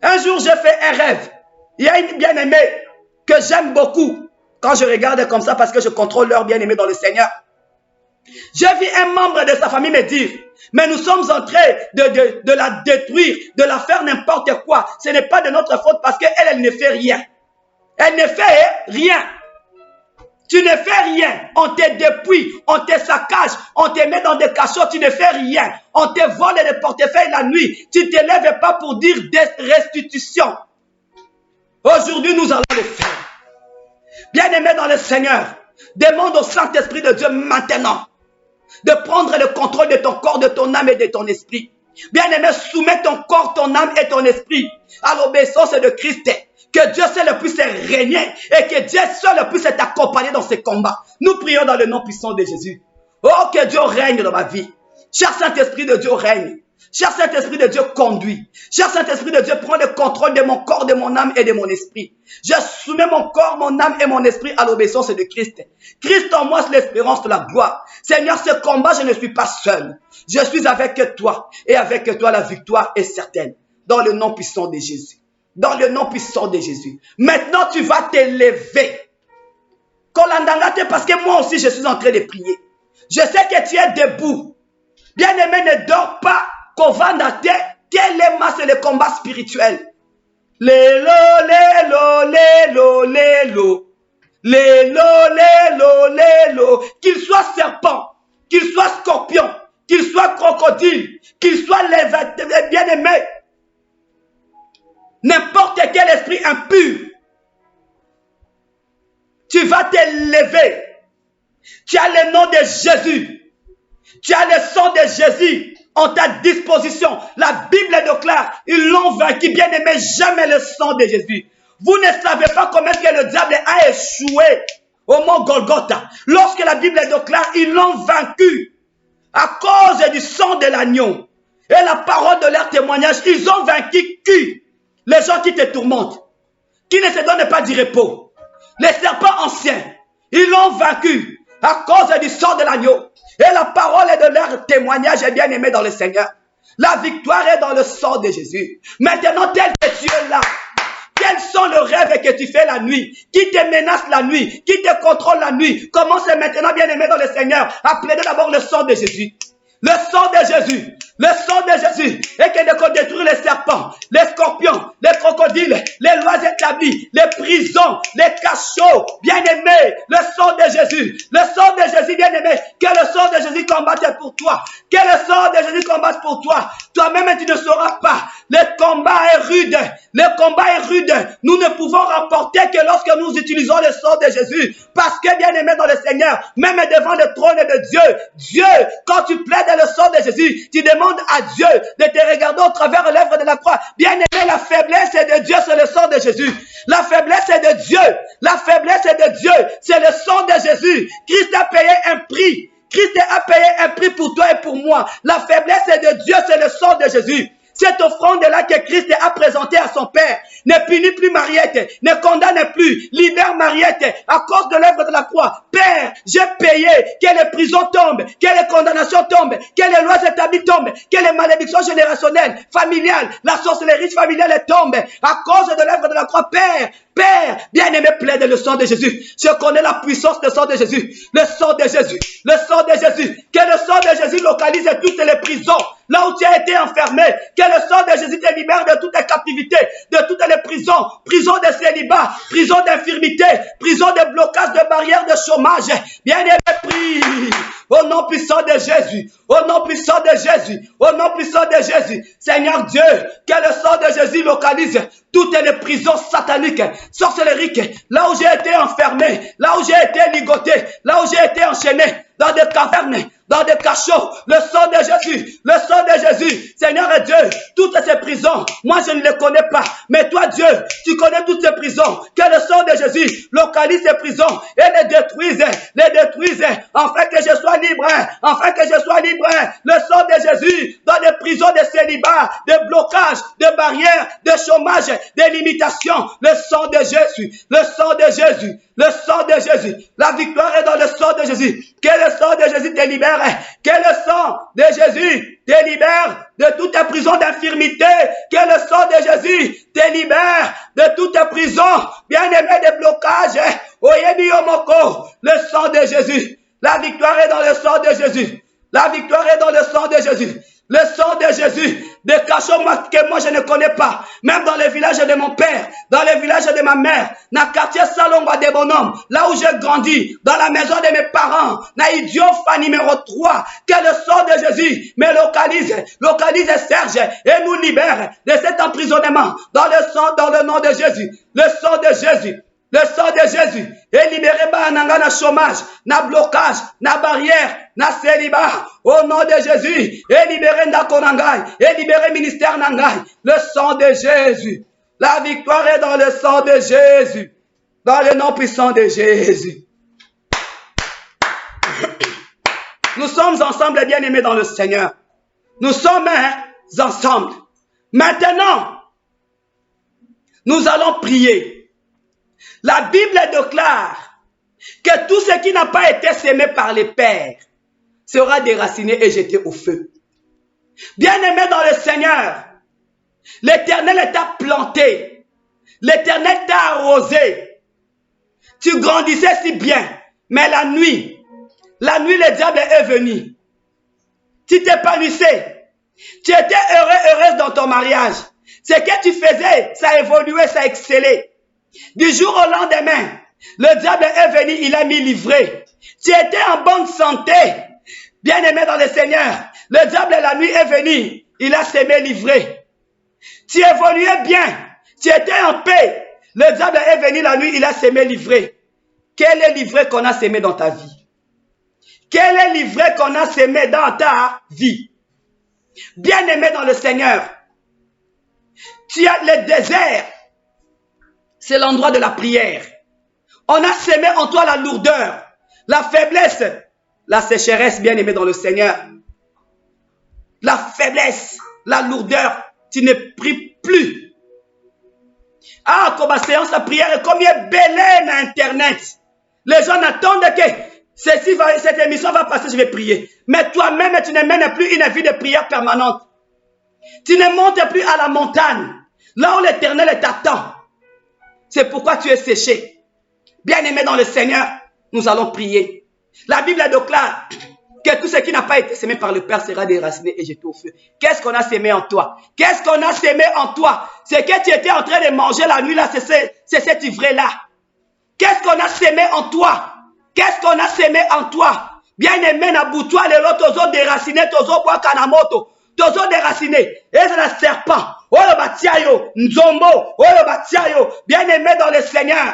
Un jour, j'ai fait un rêve. Il y a une bien-aimée que j'aime beaucoup. Quand je regarde comme ça, parce que je contrôle leur bien-aimé dans le Seigneur. J'ai vu un membre de sa famille me dire, mais nous sommes en train de la détruire, de la faire n'importe quoi. Ce n'est pas de notre faute parce qu'elle, elle ne fait rien. Elle ne fait rien. Tu ne fais rien. On te dépouille, on te saccage, on te met dans des cachots, tu ne fais rien. On te vole les portefeuilles la nuit. Tu ne te lèves pas pour dire des restitutions. Aujourd'hui, nous allons le faire. Bien-aimé dans le Seigneur, demande au Saint-Esprit de Dieu maintenant de prendre le contrôle de ton corps, de ton âme et de ton esprit. Bien-aimé, soumets ton corps, ton âme et ton esprit à l'obéissance de Christ. Que Dieu seul puisse régner et que Dieu seul puisse t'accompagner dans ces combats. Nous prions dans le nom puissant de Jésus. Oh, que Dieu règne dans ma vie. Cher Saint-Esprit de Dieu, règne. Cher Saint-Esprit de Dieu, conduit. Cher Saint-Esprit de Dieu, prends le contrôle de mon corps, de mon âme et de mon esprit. Je soumets mon corps, mon âme et mon esprit à l'obéissance de Christ. Christ en moi, c'est l'espérance de la gloire. Seigneur, ce combat, je ne suis pas seul. Je suis avec toi. Et avec toi, la victoire est certaine. Dans le nom puissant de Jésus. Dans le nom puissant de Jésus. Maintenant, tu vas t'élever. Parce que moi aussi, je suis en train de prier. Je sais que tu es debout. Bien-aimé, ne dors pas. Qu'on va nater. Quel est masse le combat spirituel? Lélo, lélo, lélo, lélo. Lélo, lélo, lélo. Qu'il soit serpent, qu'il soit scorpion, qu'il soit crocodile, qu'il soit les bien-aimés. N'importe quel esprit impur. Tu vas t'élever. Tu as le nom de Jésus. Tu as le sang de Jésus en ta disposition. La Bible déclare, ils l'ont vaincu. Bien aimé, jamais le sang de Jésus. Vous ne savez pas comment est-ce que le diable a échoué au mont Golgotha. Lorsque la Bible déclare, ils l'ont vaincu à cause du sang de l'agneau et la parole de leur témoignage. Ils ont vaincu qui? Les gens qui te tourmentent, qui ne se donnent pas du repos. Les serpents anciens, ils l'ont vaincu à cause du sang de l'agneau et la parole de leur témoignage est bien aimée dans le Seigneur. La victoire est dans le sang de Jésus. Maintenant, tel que tu es là, quels sont les rêves que tu fais la nuit? Qui te menace la nuit? Qui te contrôle la nuit? Commence maintenant, bien aimé dans le Seigneur, à plaider d'abord le sang de Jésus. Le sang de Jésus. Le sang de Jésus est que de détruire les serpents, les scorpions, les crocodiles, les lois établies, les prisons, les cachots. Bien-aimé, le sang de Jésus. Le sang de Jésus, bien-aimé. Que le sang de Jésus combatte pour toi. Que le sang de Jésus combatte pour toi. Toi-même, tu ne sauras pas. Le combat est rude. Le combat est rude. Nous ne pouvons remporter que lorsque nous utilisons le sang de Jésus. Parce que, bien-aimé dans le Seigneur, même devant le trône de Dieu, quand tu plaides le sang de Jésus, tu demandes à Dieu de te regarder au travers l'œuvre de la croix. Bien-aimé, la faiblesse est de Dieu, c'est le sang de Jésus. La faiblesse est de Dieu. La faiblesse est de Dieu, c'est le sang de Jésus. Christ a payé un prix. Christ a payé un prix pour toi et pour moi. La faiblesse est de Dieu, c'est le sang de Jésus. Cette offrande-là que Christ a présentée à son Père ne punit plus Mariette, ne condamne plus, libère Mariette à cause de l'œuvre de la croix. Père, j'ai payé, que les prisons tombent, que les condamnations tombent, que les lois établies tombent, que les malédictions générationnelles, familiales, la sorcellerie familiale tombe à cause de l'œuvre de la croix. Père, bien-aimé, plaide le sang de Jésus. Je connais la puissance du sang de Jésus. Le sang de Jésus. Le sang de Jésus. Que le sang de Jésus localise toutes les prisons. Là où tu as été enfermé. Que le sang de Jésus te libère de toutes les captivités. De toutes les prisons. Prison de célibat. Prison d'infirmité. Prison de blocage, de barrières, de chômage. Bien-aimé, prie. Au nom puissant de Jésus. Au nom puissant de Jésus. Au nom puissant de Jésus. Seigneur Dieu. Que le sang de Jésus localise toutes les prisons sataniques, sorcelleriques, là où j'ai été enfermé, là où j'ai été ligoté, là où j'ai été enchaîné, dans des cavernes, dans des cachots, le sang de Jésus, le sang de Jésus, Seigneur et Dieu, toutes ces prisons, moi je ne les connais pas, mais toi Dieu, tu connais toutes ces prisons, que le sang de Jésus localise ces prisons et les détruise, afin que je sois libre, afin que je sois libre, le sang de Jésus, dans des prisons de célibat, de blocage, de barrières, de chômage, des limitations, le sang de Jésus, le sang de Jésus, le sang de Jésus, la victoire est dans le sang de Jésus, que le sang de Jésus te libère, que le sang de Jésus te libère de toute prison d'infirmité, que le sang de Jésus te libère de toute prison, bien-aimé, de blocage, Oyebi Omoko, le sang de Jésus, la victoire est dans le sang de Jésus, la victoire est dans le sang de Jésus. Le sang de Jésus, des cachots que moi je ne connais pas, même dans les villages de mon père, dans les villages de ma mère, dans le quartier Salomba des Bonhommes, là où j'ai grandi, dans la maison de mes parents, dans Idiofa numéro 3, que le sang de Jésus me localise Serge et nous libère de cet emprisonnement, dans le nom de Jésus, le sang de Jésus. Le sang de Jésus est libéré par na chômage, na blocage, na barrière, na célibat. Au nom de Jésus, est libéré Ndakonangai, est libéré ministère Nangai. Le sang de Jésus. La victoire est dans le sang de Jésus. Dans le nom puissant de Jésus. Nous sommes ensemble, bien-aimés dans le Seigneur. Nous sommes ensemble. Maintenant, nous allons prier. La Bible déclare que tout ce qui n'a pas été semé par les pères sera déraciné et jeté au feu. Bien-aimé dans le Seigneur, l'Éternel t'a planté, l'Éternel t'a arrosé. Tu grandissais si bien, mais la nuit, le diable est venu. Tu t'épanouissais, tu étais heureuse dans ton mariage. Ce que tu faisais, ça a évolué, ça a excellé. Du jour au lendemain, le diable est venu, il a mis livré. Tu étais en bonne santé, bien-aimé dans le Seigneur. Le diable la nuit est venu, il a semé livré. Tu évoluais bien, tu étais en paix. Le diable est venu la nuit, il a semé livré. Quel est l'ivraie qu'on a sémé dans ta vie? Quel est l'ivraie qu'on a sémé dans ta vie? Bien-aimé dans le Seigneur, tu as le désert. C'est l'endroit de la prière. On a sémé en toi la lourdeur, la faiblesse, la sécheresse, bien-aimé dans le Seigneur. La faiblesse, la lourdeur, tu ne pries plus. Ah, comme ma séance de prière est comme une belle à Internet. Les gens attendent que cette émission va passer, je vais prier. Mais toi-même, tu ne mènes plus une vie de prière permanente. Tu ne montes plus à la montagne, là où l'Éternel t'attend. C'est pourquoi tu es séché. Bien-aimé dans le Seigneur, nous allons prier. La Bible déclare que tout ce qui n'a pas été sémé par le Père sera déraciné et jeté au feu. Qu'est-ce qu'on a sémé en toi? Qu'est-ce qu'on a sémé en toi? C'est que tu étais en train de manger la nuit là, c'est cet ivraie-là. Qu'est-ce qu'on a sémé en toi? Qu'est-ce qu'on a sémé en toi? Bien-aimé, Naboutoua, les lots, tozo déraciné, tozo bois kanamoto, tozo déraciné. Et c'est la serpent. Oh le batiayo, nzombo, oh le batiayo. Bien-aimé dans le Seigneur.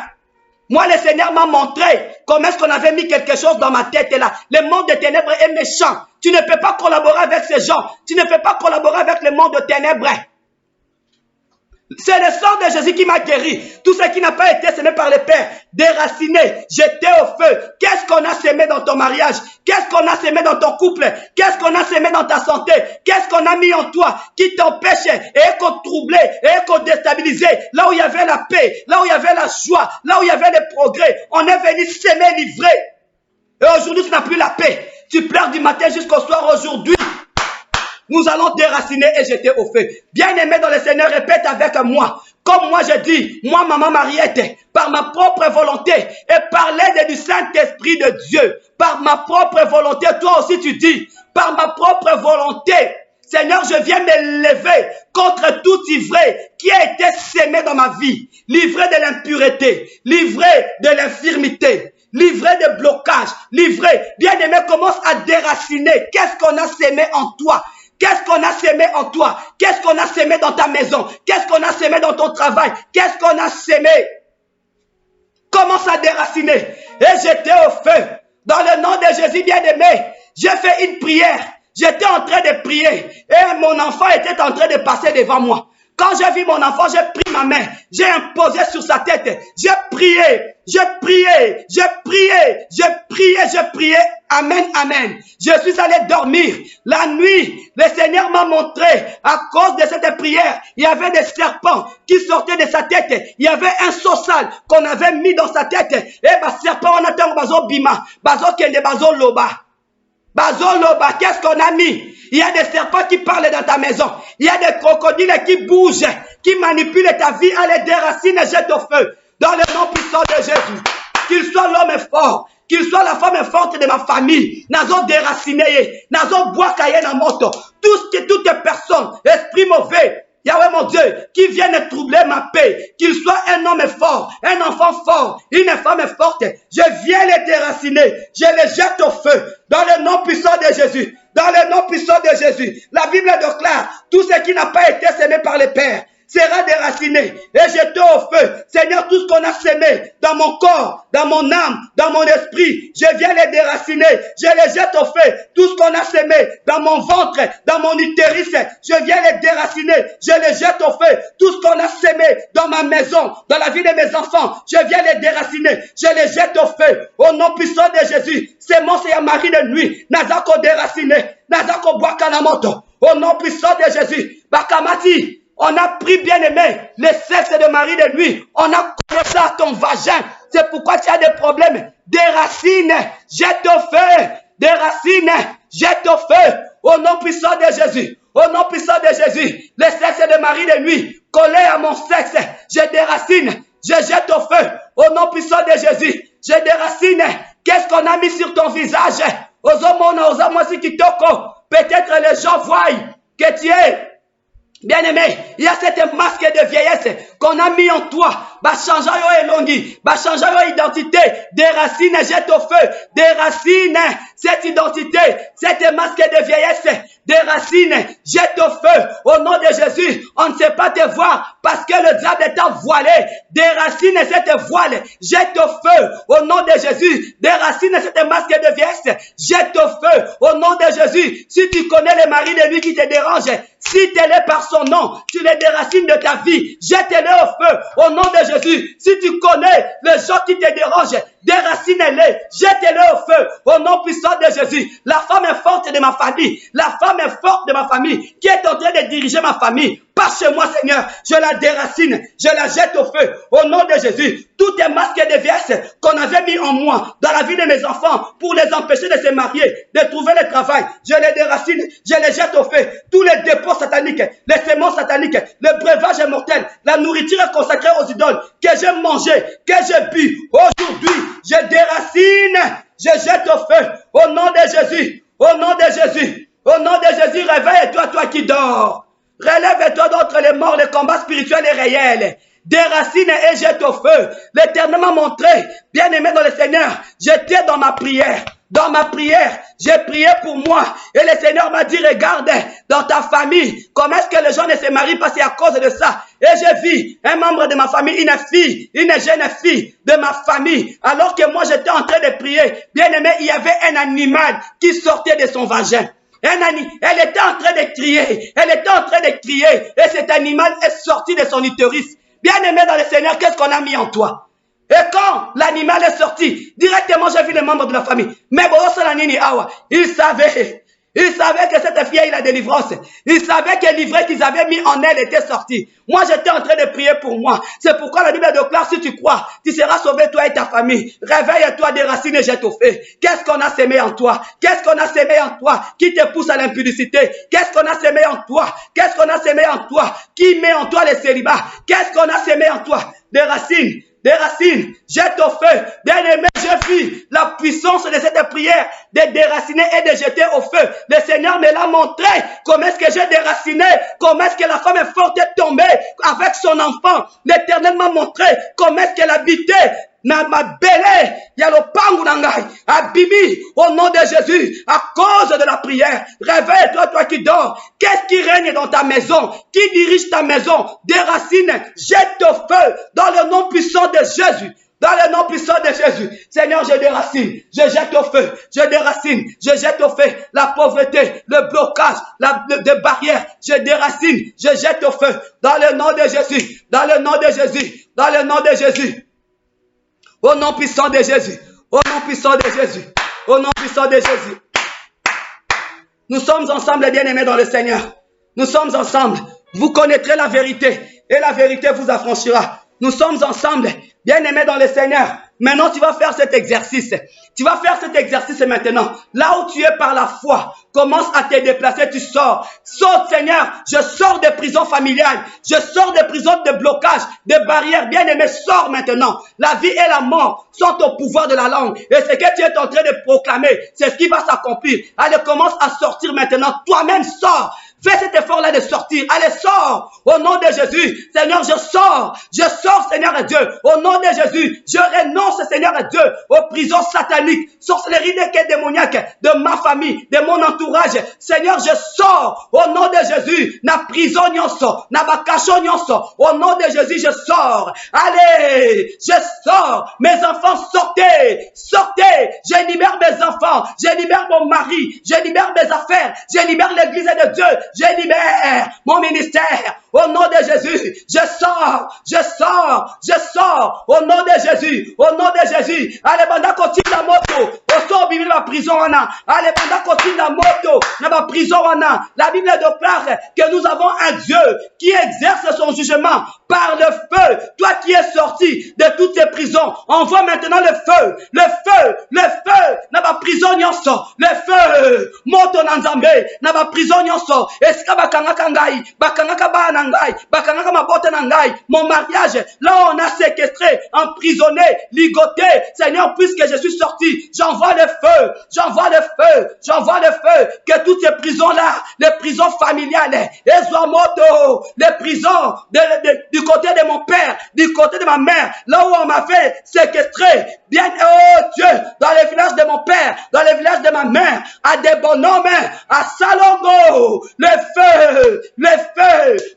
Moi, le Seigneur m'a montré comment est-ce qu'on avait mis quelque chose dans ma tête là. Le monde des ténèbres est méchant. Tu ne peux pas collaborer avec ces gens. Tu ne peux pas collaborer avec le monde des ténèbres. C'est le sang de Jésus qui m'a guéri. Tout ce qui n'a pas été sémé par le Père, déraciné, jeté au feu. Qu'est-ce qu'on a sémé dans ton mariage? Qu'est-ce qu'on a sémé dans ton couple? Qu'est-ce qu'on a sémé dans ta santé? Qu'est-ce qu'on a mis en toi qui t'empêchait et qu'on troublait et qu'on déstabilisait? Là où il y avait la paix, là où il y avait la joie, là où il y avait le progrès, on est venu s'aimer, livrer. Et aujourd'hui, tu n'as plus la paix. Tu pleures du matin jusqu'au soir. Aujourd'hui, nous allons déraciner et jeter au feu. Bien-aimé dans le Seigneur, répète avec moi. Comme moi je dis, moi, maman Mariette, par ma propre volonté et par l'aide du Saint-Esprit de Dieu, par ma propre volonté, toi aussi tu dis, par ma propre volonté, Seigneur, je viens me lever contre tout ivraie qui a été sémé dans ma vie. Livré de l'impureté, livré de l'infirmité, livré de blocage, livré. Bien-aimé, commence à déraciner. Qu'est-ce qu'on a sémé en toi? Qu'est-ce qu'on a sémé en toi? Qu'est-ce qu'on a sémé dans ta maison? Qu'est-ce qu'on a sémé dans ton travail? Qu'est-ce qu'on a sémé? Commence à déraciner et jeter au feu. Dans le nom de Jésus bien-aimé, j'ai fait une prière. J'étais en train de prier et mon enfant était en train de passer devant moi. Quand j'ai vu mon enfant, j'ai pris ma main, j'ai imposé sur sa tête, j'ai prié, j'ai prié, j'ai prié, j'ai prié, j'ai prié. Amen, amen. Je suis allé dormir. La nuit, le Seigneur m'a montré, à cause de cette prière, il y avait des serpents qui sortaient de sa tête. Il y avait un seau sale qu'on avait mis dans sa tête. Et bah, serpent, on attend bazo bima, bazo kende, bazo loba. Bazo loba, qu'est-ce qu'on a mis? Il y a des serpents qui parlent dans ta maison. Il y a des crocodiles qui bougent, qui manipulent ta vie à les déraciner et jettent au feu. Dans le nom puissant de Jésus. Qu'il soit l'homme fort, qu'il soit la femme forte de ma famille. Nazo déraciné, nazo boakaye na moto. Toutes les personnes, esprit mauvais, Yahweh mon Dieu, qui viennent troubler ma paix, qu'il soit un homme fort, un enfant fort, une femme forte, je viens les déraciner, je les jette au feu, dans le nom puissant de Jésus, dans le nom puissant de Jésus. La Bible déclare, tout ce qui n'a pas été sémé par le Père sera déraciné et jeté au feu. Seigneur, tout ce qu'on a sémé dans mon corps, dans mon âme, dans mon esprit, je viens les déraciner, je les jette au feu. Tout ce qu'on a sémé dans mon ventre, dans mon utérus, je viens les déraciner, je les jette au feu. Tout ce qu'on a sémé dans ma maison, dans la vie de mes enfants, je viens les déraciner, je les jette au feu. Au nom puissant de Jésus, c'est mon Seigneur Marie de nuit, Nazako déraciné, Nazako boakanamoto. Au nom puissant de Jésus, Bakamati. On a pris, bien-aimé, le sexe de Marie de nuit. On a collé ça à ton vagin. C'est pourquoi tu as des problèmes. Des racines, jette au feu. Des racines, jette au feu. Au nom puissant de Jésus. Au nom puissant de Jésus. Le sexe de Marie de nuit, collé à mon sexe. Je déracine, je jette au feu. Au nom puissant de Jésus. Je déracine. Qu'est-ce qu'on a mis sur ton visage? Peut-être les gens voient que tu es bien-aimé, il y a cette masque de vieillesse qu'on a mis en toi. changer yo elongi, changer yo identité, des racines jette au feu, des racines, cette identité, cette masque de vieillesse, des racines jette au feu, au nom de Jésus, on ne sait pas te voir parce que le diable est voilé, des racines cette voile, jette au feu, au nom de Jésus, des racines cette masque de vieillesse, jette au feu, au nom de Jésus, si tu connais le mari de lui qui te dérange, cite-le par son nom, tu les déracines de ta vie, jette-le au feu, au nom de Jésus. Si tu connais les gens qui te dérangent, déracine-les, jette-le au feu, au nom puissant de Jésus. La femme est forte de ma famille, la femme est forte de ma famille, qui est en train de diriger ma famille. Passe chez moi, Seigneur, je la déracine, je la jette au feu, au nom de Jésus. Tous les masques de vieillesse qu'on avait mis en moi, dans la vie de mes enfants, pour les empêcher de se marier, de trouver le travail, je les déracine, je les jette au feu. Tous les dépôts sataniques, les semences sataniques, le breuvage mortel, la nourriture consacrée aux idoles, que j'ai mangé, que j'ai bu, aujourd'hui, je déracine, je jette au feu, au nom de Jésus, au nom de Jésus, au nom de Jésus, réveille-toi, toi qui dors. Relève-toi d'entre les morts, le combat spirituel est réel. Déracine et jette au feu. L'Éternel m'a montré, bien-aimé dans le Seigneur, j'étais dans ma prière. Dans ma prière, j'ai prié pour moi. Et le Seigneur m'a dit, regarde, dans ta famille, comment est-ce que les gens ne se marient pas, c'est à cause de ça. Et j'ai vu un membre de ma famille, une fille, une jeune fille de ma famille. Alors que moi, j'étais en train de prier. Bien-aimé, il y avait un animal qui sortait de son vagin. Elle était en train de crier. Elle était en train de crier. Et cet animal est sorti de son utérus. Bien-aimé dans le Seigneur, qu'est-ce qu'on a mis en toi? Et quand l'animal est sorti, directement j'ai vu les membres de la famille. Mais il savait que cette fille a eu la délivrance. Il savait que l'ivraie qu'ils avaient mis en elle était sorti. Moi, j'étais en train de prier pour moi. C'est pourquoi la Bible déclare, si tu crois, tu seras sauvé toi et ta famille. Réveille-toi des racines et jette au feu. Qu'est-ce qu'on a sémé en toi? Qu'est-ce qu'on a sémé en toi qui te pousse à l'impudicité? Qu'est-ce qu'on a sémé en toi? Qu'est-ce qu'on a sémé en toi qui met en toi le célibat? Qu'est-ce qu'on a sémé en toi? Des racines. Des racines, jette au feu. Bien-aimé, j'ai vu la puissance de cette prière de déraciner et de jeter au feu. Le Seigneur me l'a montré. Comment est-ce que j'ai déraciné? Comment est-ce que la femme est forte est tombée avec son enfant? L'Éternel m'a montré comment est-ce qu'elle habitait. Ma belle, il y a le pangunangai, Abimi, au nom de Jésus, à cause de la prière. Réveille-toi, toi qui dors. Qu'est-ce qui règne dans ta maison? Qui dirige ta maison? Des racines, jette au feu, dans le nom puissant de Jésus. Dans le nom puissant de Jésus, Seigneur, je déracine, je jette au feu, je déracine, je jette au feu la pauvreté, le blocage, des barrières, je déracine, je jette au feu, dans le nom de Jésus, dans le nom de Jésus, dans le nom de Jésus. Au nom puissant de Jésus. Au nom puissant de Jésus. Au nom puissant de Jésus. Nous sommes ensemble, bien-aimés dans le Seigneur. Nous sommes ensemble. Vous connaîtrez la vérité. Et la vérité vous affranchira. Nous sommes ensemble, bien-aimés dans le Seigneur. Maintenant, tu vas faire cet exercice. Tu vas faire cet exercice maintenant. Là où tu es par la foi, commence à te déplacer, tu sors. Saute, Seigneur, je sors des prisons familiales. Je sors des prisons de blocage, des barrières. Bien-aimé, sors maintenant. La vie et la mort sont au pouvoir de la langue. Et ce que tu es en train de proclamer, c'est ce qui va s'accomplir. Allez, commence à sortir maintenant. Toi-même, sors. Fais cet effort-là de sortir. Allez, sors. Au nom de Jésus. Seigneur, je sors. Je sors, Seigneur et Dieu. Au nom de Jésus, je renonce, Seigneur et Dieu, aux prisons sataniques, sorcellerie et démoniaque de ma famille, de mon entourage. Seigneur, je sors. Au nom de Jésus. Na prison nyonso, na bakacho nyonso. Au nom de Jésus, je sors. Allez, je sors. Mes enfants, sortez. Sortez. Je libère mes enfants. Je libère mon mari. Je libère mes affaires. Je libère l'église de Dieu. Je libère mon ministère. Au nom de Jésus, je sors, je sors, je sors. Au nom de Jésus, au nom de Jésus. Allez, banda continue la moto. Au sort Bible la prison wana. Allez, banda continue la moto. Dans la prison wana. La Bible déclare que nous avons un Dieu qui exerce son jugement par le feu. Toi qui es sorti de toutes ces prisons, envoie maintenant le feu, le feu, le feu. Dans la prison nyonso, le feu, moto na nzambe, na ba prison nyonso, esika bakangaka ngai, bakangaka bana ngai, bakangaka mabote na ngai, mon mariage, là on a séquestré, emprisonné, ligoté, Seigneur, puisque je suis sorti, j'envoie le feu, j'envoie le feu, j'envoie le feu, que toutes ces prisons-là, les prisons familiales, les prisons du côté de mon père, du côté de ma mère, là où on m'a fait séquestrer, bien, oh Dieu, dans les villages de mon père, dans les villages de ma mère, à des bonhommes, à Salongo, le feu,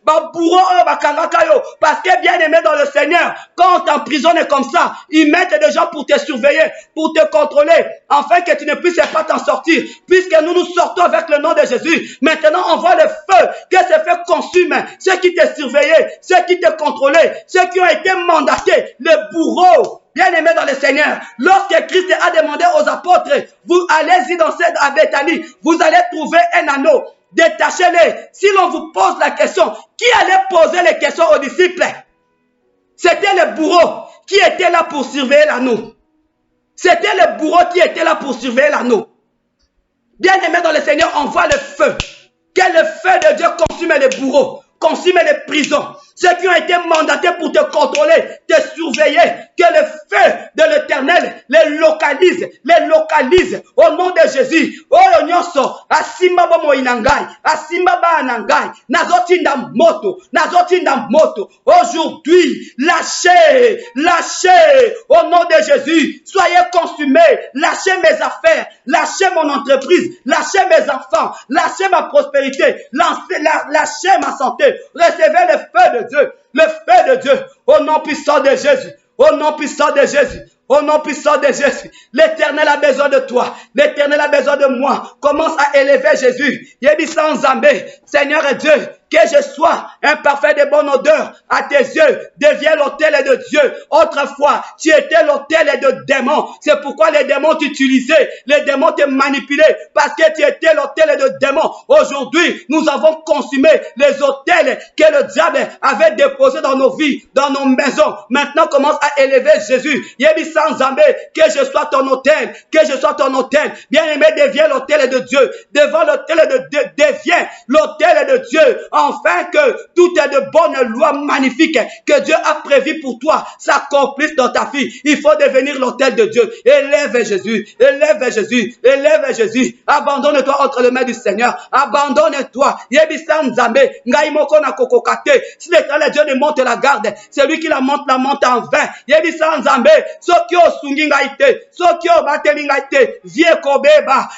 Babouro, Bakangakayo, parce que bien aimé dans le Seigneur, quand on t'emprisonne comme ça, ils mettent des gens pour te surveiller, pour te contrôler, afin que tu ne puisses pas t'en sortir, puisque nous sortons avec le nom de Jésus. Maintenant, on voit le feu, que ce feu consume ceux qui te surveillaient, ceux qui te contrôlaient, ceux qui ont été mandatés, les bourreaux. Bien-aimés dans le Seigneur, lorsque Christ a demandé aux apôtres, vous allez-y dans cette à Béthanie, vous allez trouver un anneau, détachez-le. Si l'on vous pose la question, qui allait poser les questions aux disciples? C'était le bourreau qui était là pour surveiller l'anneau. C'était le bourreau qui était là pour surveiller l'anneau. Bien-aimés dans le Seigneur, on voit le feu. Que le feu de Dieu consume les bourreaux, consume les prisons. Ceux qui ont été mandatés pour te contrôler, te surveiller, que le feu de l'Éternel les localise au nom de Jésus. Oh nyonso, asimba bomo inangai, asimba ba anangai, nazotinda moto. Aujourd'hui, lâchez, au nom de Jésus. Soyez consumés, lâchez mes affaires, lâchez mon entreprise, lâchez mes enfants, lâchez ma prospérité, lâchez ma santé. Recevez le feu de Dieu, le feu de Dieu, au nom puissant de Jésus, au nom puissant de Jésus, au nom puissant de Jésus. L'Éternel a besoin de toi, l'Éternel a besoin de moi. Commence à élever Jésus. Yébissa Nzambé, Seigneur et Dieu, que je sois un parfait de bonne odeur à tes yeux, deviens l'autel de Dieu. Autrefois, tu étais l'autel de démons. C'est pourquoi les démons t'utilisaient, les démons te manipulaient, parce que tu étais l'autel de démons. Aujourd'hui, nous avons consumé les autels que le diable avait déposés dans nos vies, dans nos maisons. Maintenant, commence à élever Jésus. Yébissa Nzambé, que je sois ton autel, que je sois ton autel. Bien-aimé, deviens l'autel de Dieu. Devant l'autel de Dieu, deviens l'autel de Dieu. Enfin que toutes de bonnes lois magnifiques que Dieu a prévues pour toi s'accomplissent dans ta vie. Il faut devenir l'autel de Dieu. Élève Jésus, élève Jésus, élève Jésus. Abandonne-toi entre les mains du Seigneur. Abandonne-toi. Yebisa Nzambe, Ngaimoko na kokokate. Si l'Éternel Dieu ne monte la garde, c'est lui qui la monte en vain. Yebisa Nzambe, Sokyo sungi ngaite, Sokyo bateli ngaite, vie kobeba,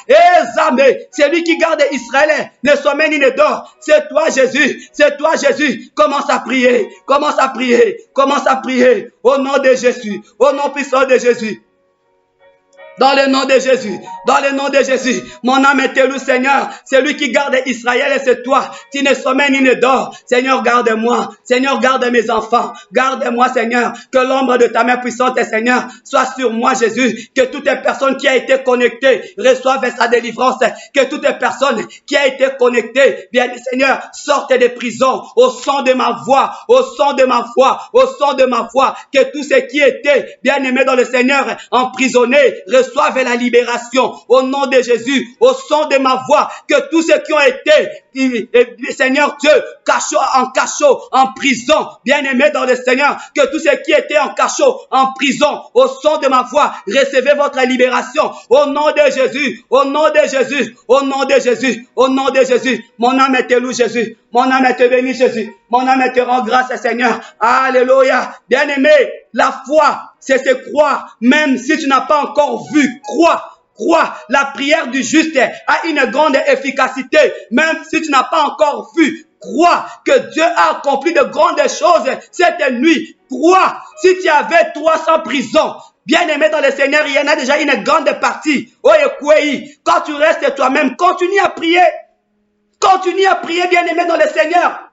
Zambe, c'est lui qui garde Israël, ne sommeille ni ne dort. C'est toi Jésus. C'est toi Jésus. Commence à prier. Commence à prier. Commence à prier. Au nom de Jésus. Au nom puissant de Jésus. Dans le nom de Jésus, dans le nom de Jésus, mon âme est élue, Seigneur. C'est lui qui garde Israël et c'est toi. Tu ne sommeilles ni ne dors. Seigneur, garde-moi. Seigneur, garde mes enfants. Garde-moi, Seigneur. Que l'ombre de ta main puissante, Seigneur, soit sur moi, Jésus. Que toute personne qui a été connectée reçoive sa délivrance. Que toute personne qui a été connectée, bien, Seigneur, sorte des prisons au son de ma voix, au son de ma voix, au son de ma voix. Que tous ceux qui étaient bien aimés dans le Seigneur, emprisonnés, reçoivent la libération au nom de Jésus, au son de ma voix, que tous ceux qui ont été, Seigneur Dieu, cachot, en prison, bien-aimés dans le Seigneur, que tous ceux qui étaient en cachot, en prison, au son de ma voix, recevez votre libération au nom de Jésus, au nom de Jésus, au nom de Jésus, au nom de Jésus. Mon âme te loue Jésus, mon âme te bénit Jésus, mon âme te rend grâce Seigneur. Alléluia. Bien-aimé, la foi, c'est se croire, même si tu n'as pas encore vu, crois. La prière du juste a une grande efficacité, même si tu n'as pas encore vu. Crois que Dieu a accompli de grandes choses cette nuit. Crois, si tu avais 300 prisons, bien-aimé dans le Seigneur, il y en a déjà une grande partie. Quand tu restes toi-même, continue à prier. Continue à prier, bien-aimé dans le Seigneur.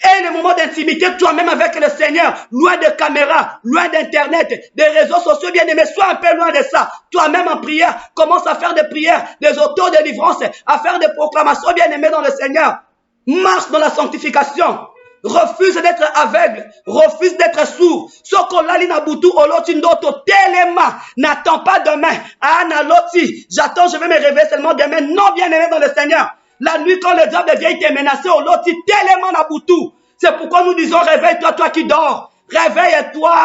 Et le moment d'intimité toi-même avec le Seigneur, loin de caméras, loin d'internet, des réseaux sociaux, bien-aimés, sois un peu loin de ça. Toi-même en prière, commence à faire des prières, des auto-délivrances, à faire des proclamations, bien-aimés dans le Seigneur. Marche dans la sanctification. refuse d'être aveugle, refuse d'être sourd. Ce qu'on l'a dit na butu oloti ndoto telema, n'attends pas demain. Ah na loti, j'attends, je vais me réveiller seulement demain. Non, bien aimé dans le Seigneur. La nuit quand le diable vient te menacer oloti telema na butu. C'est pourquoi nous disons réveille-toi, toi qui dors. Réveille-toi.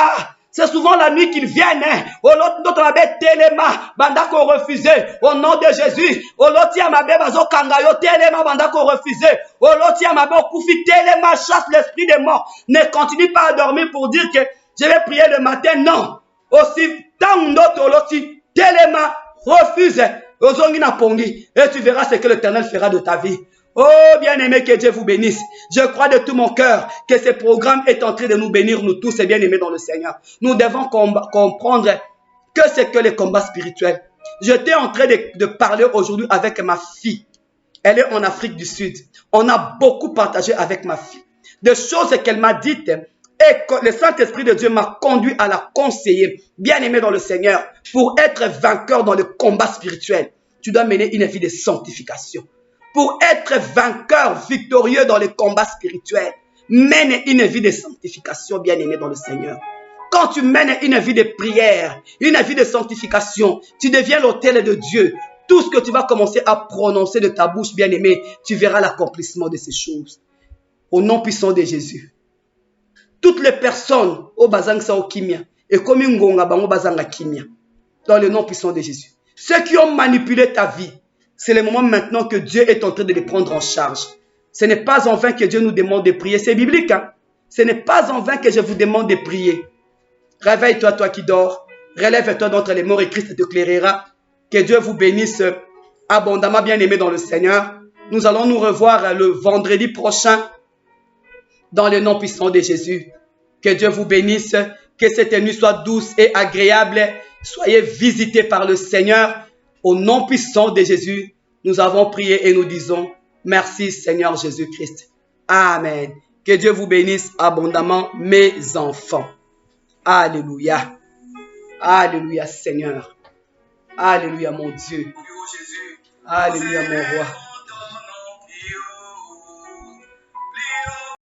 C'est souvent la nuit qu'ils viennent. Au l'autre mabe telema, banda qu'on refusé. Au nom de Jésus. Au l'autre mabe bazo kangayo telema, banda qu'on refusé. Au l'autre mabe koufi telema, chasse l'esprit des morts. Ne continue pas à dormir pour dire que je vais prier le matin. Non. Aussi, tant d'autres l'autre telema, refuse. Ozongi na pongi. Et tu verras ce que l'Éternel fera de ta vie. Oh, bien-aimé, que Dieu vous bénisse. Je crois de tout mon cœur que ce programme est en train de nous bénir, nous tous, et bien-aimés dans le Seigneur. Nous devons comprendre que c'est que les combats spirituels. J'étais en train de parler aujourd'hui avec ma fille. Elle est en Afrique du Sud. On a beaucoup partagé avec ma fille. Des choses qu'elle m'a dites et que le Saint-Esprit de Dieu m'a conduit à la conseiller, bien-aimé dans le Seigneur, pour être vainqueur dans le combat spirituel. Tu dois mener une vie de sanctification. Pour être vainqueur, victorieux dans les combats spirituels, mène une vie de sanctification, bien-aimé dans le Seigneur. Quand tu mènes une vie de prière, une vie de sanctification, tu deviens l'autel de Dieu. Tout ce que tu vas commencer à prononcer de ta bouche, bien-aimé, tu verras l'accomplissement de ces choses. Au nom puissant de Jésus. Toutes les personnes au bazanga au kimia et comme ngonga bango bazanga kimia dans le nom puissant de Jésus. Ceux qui ont manipulé ta vie, c'est le moment maintenant que Dieu est en train de les prendre en charge. Ce n'est pas en vain que Dieu nous demande de prier. C'est biblique. Hein? Ce n'est pas en vain que je vous demande de prier. Réveille-toi, toi qui dors. Relève-toi d'entre les morts et Christ t'éclairera. Que Dieu vous bénisse abondamment, bien-aimés dans le Seigneur. Nous allons nous revoir le vendredi prochain dans le nom puissant de Jésus. Que Dieu vous bénisse. Que cette nuit soit douce et agréable. Soyez visités par le Seigneur. Au nom puissant de Jésus, nous avons prié et nous disons merci Seigneur Jésus-Christ. Amen. Que Dieu vous bénisse abondamment, mes enfants. Alléluia. Alléluia Seigneur. Alléluia mon Dieu. Alléluia mon roi.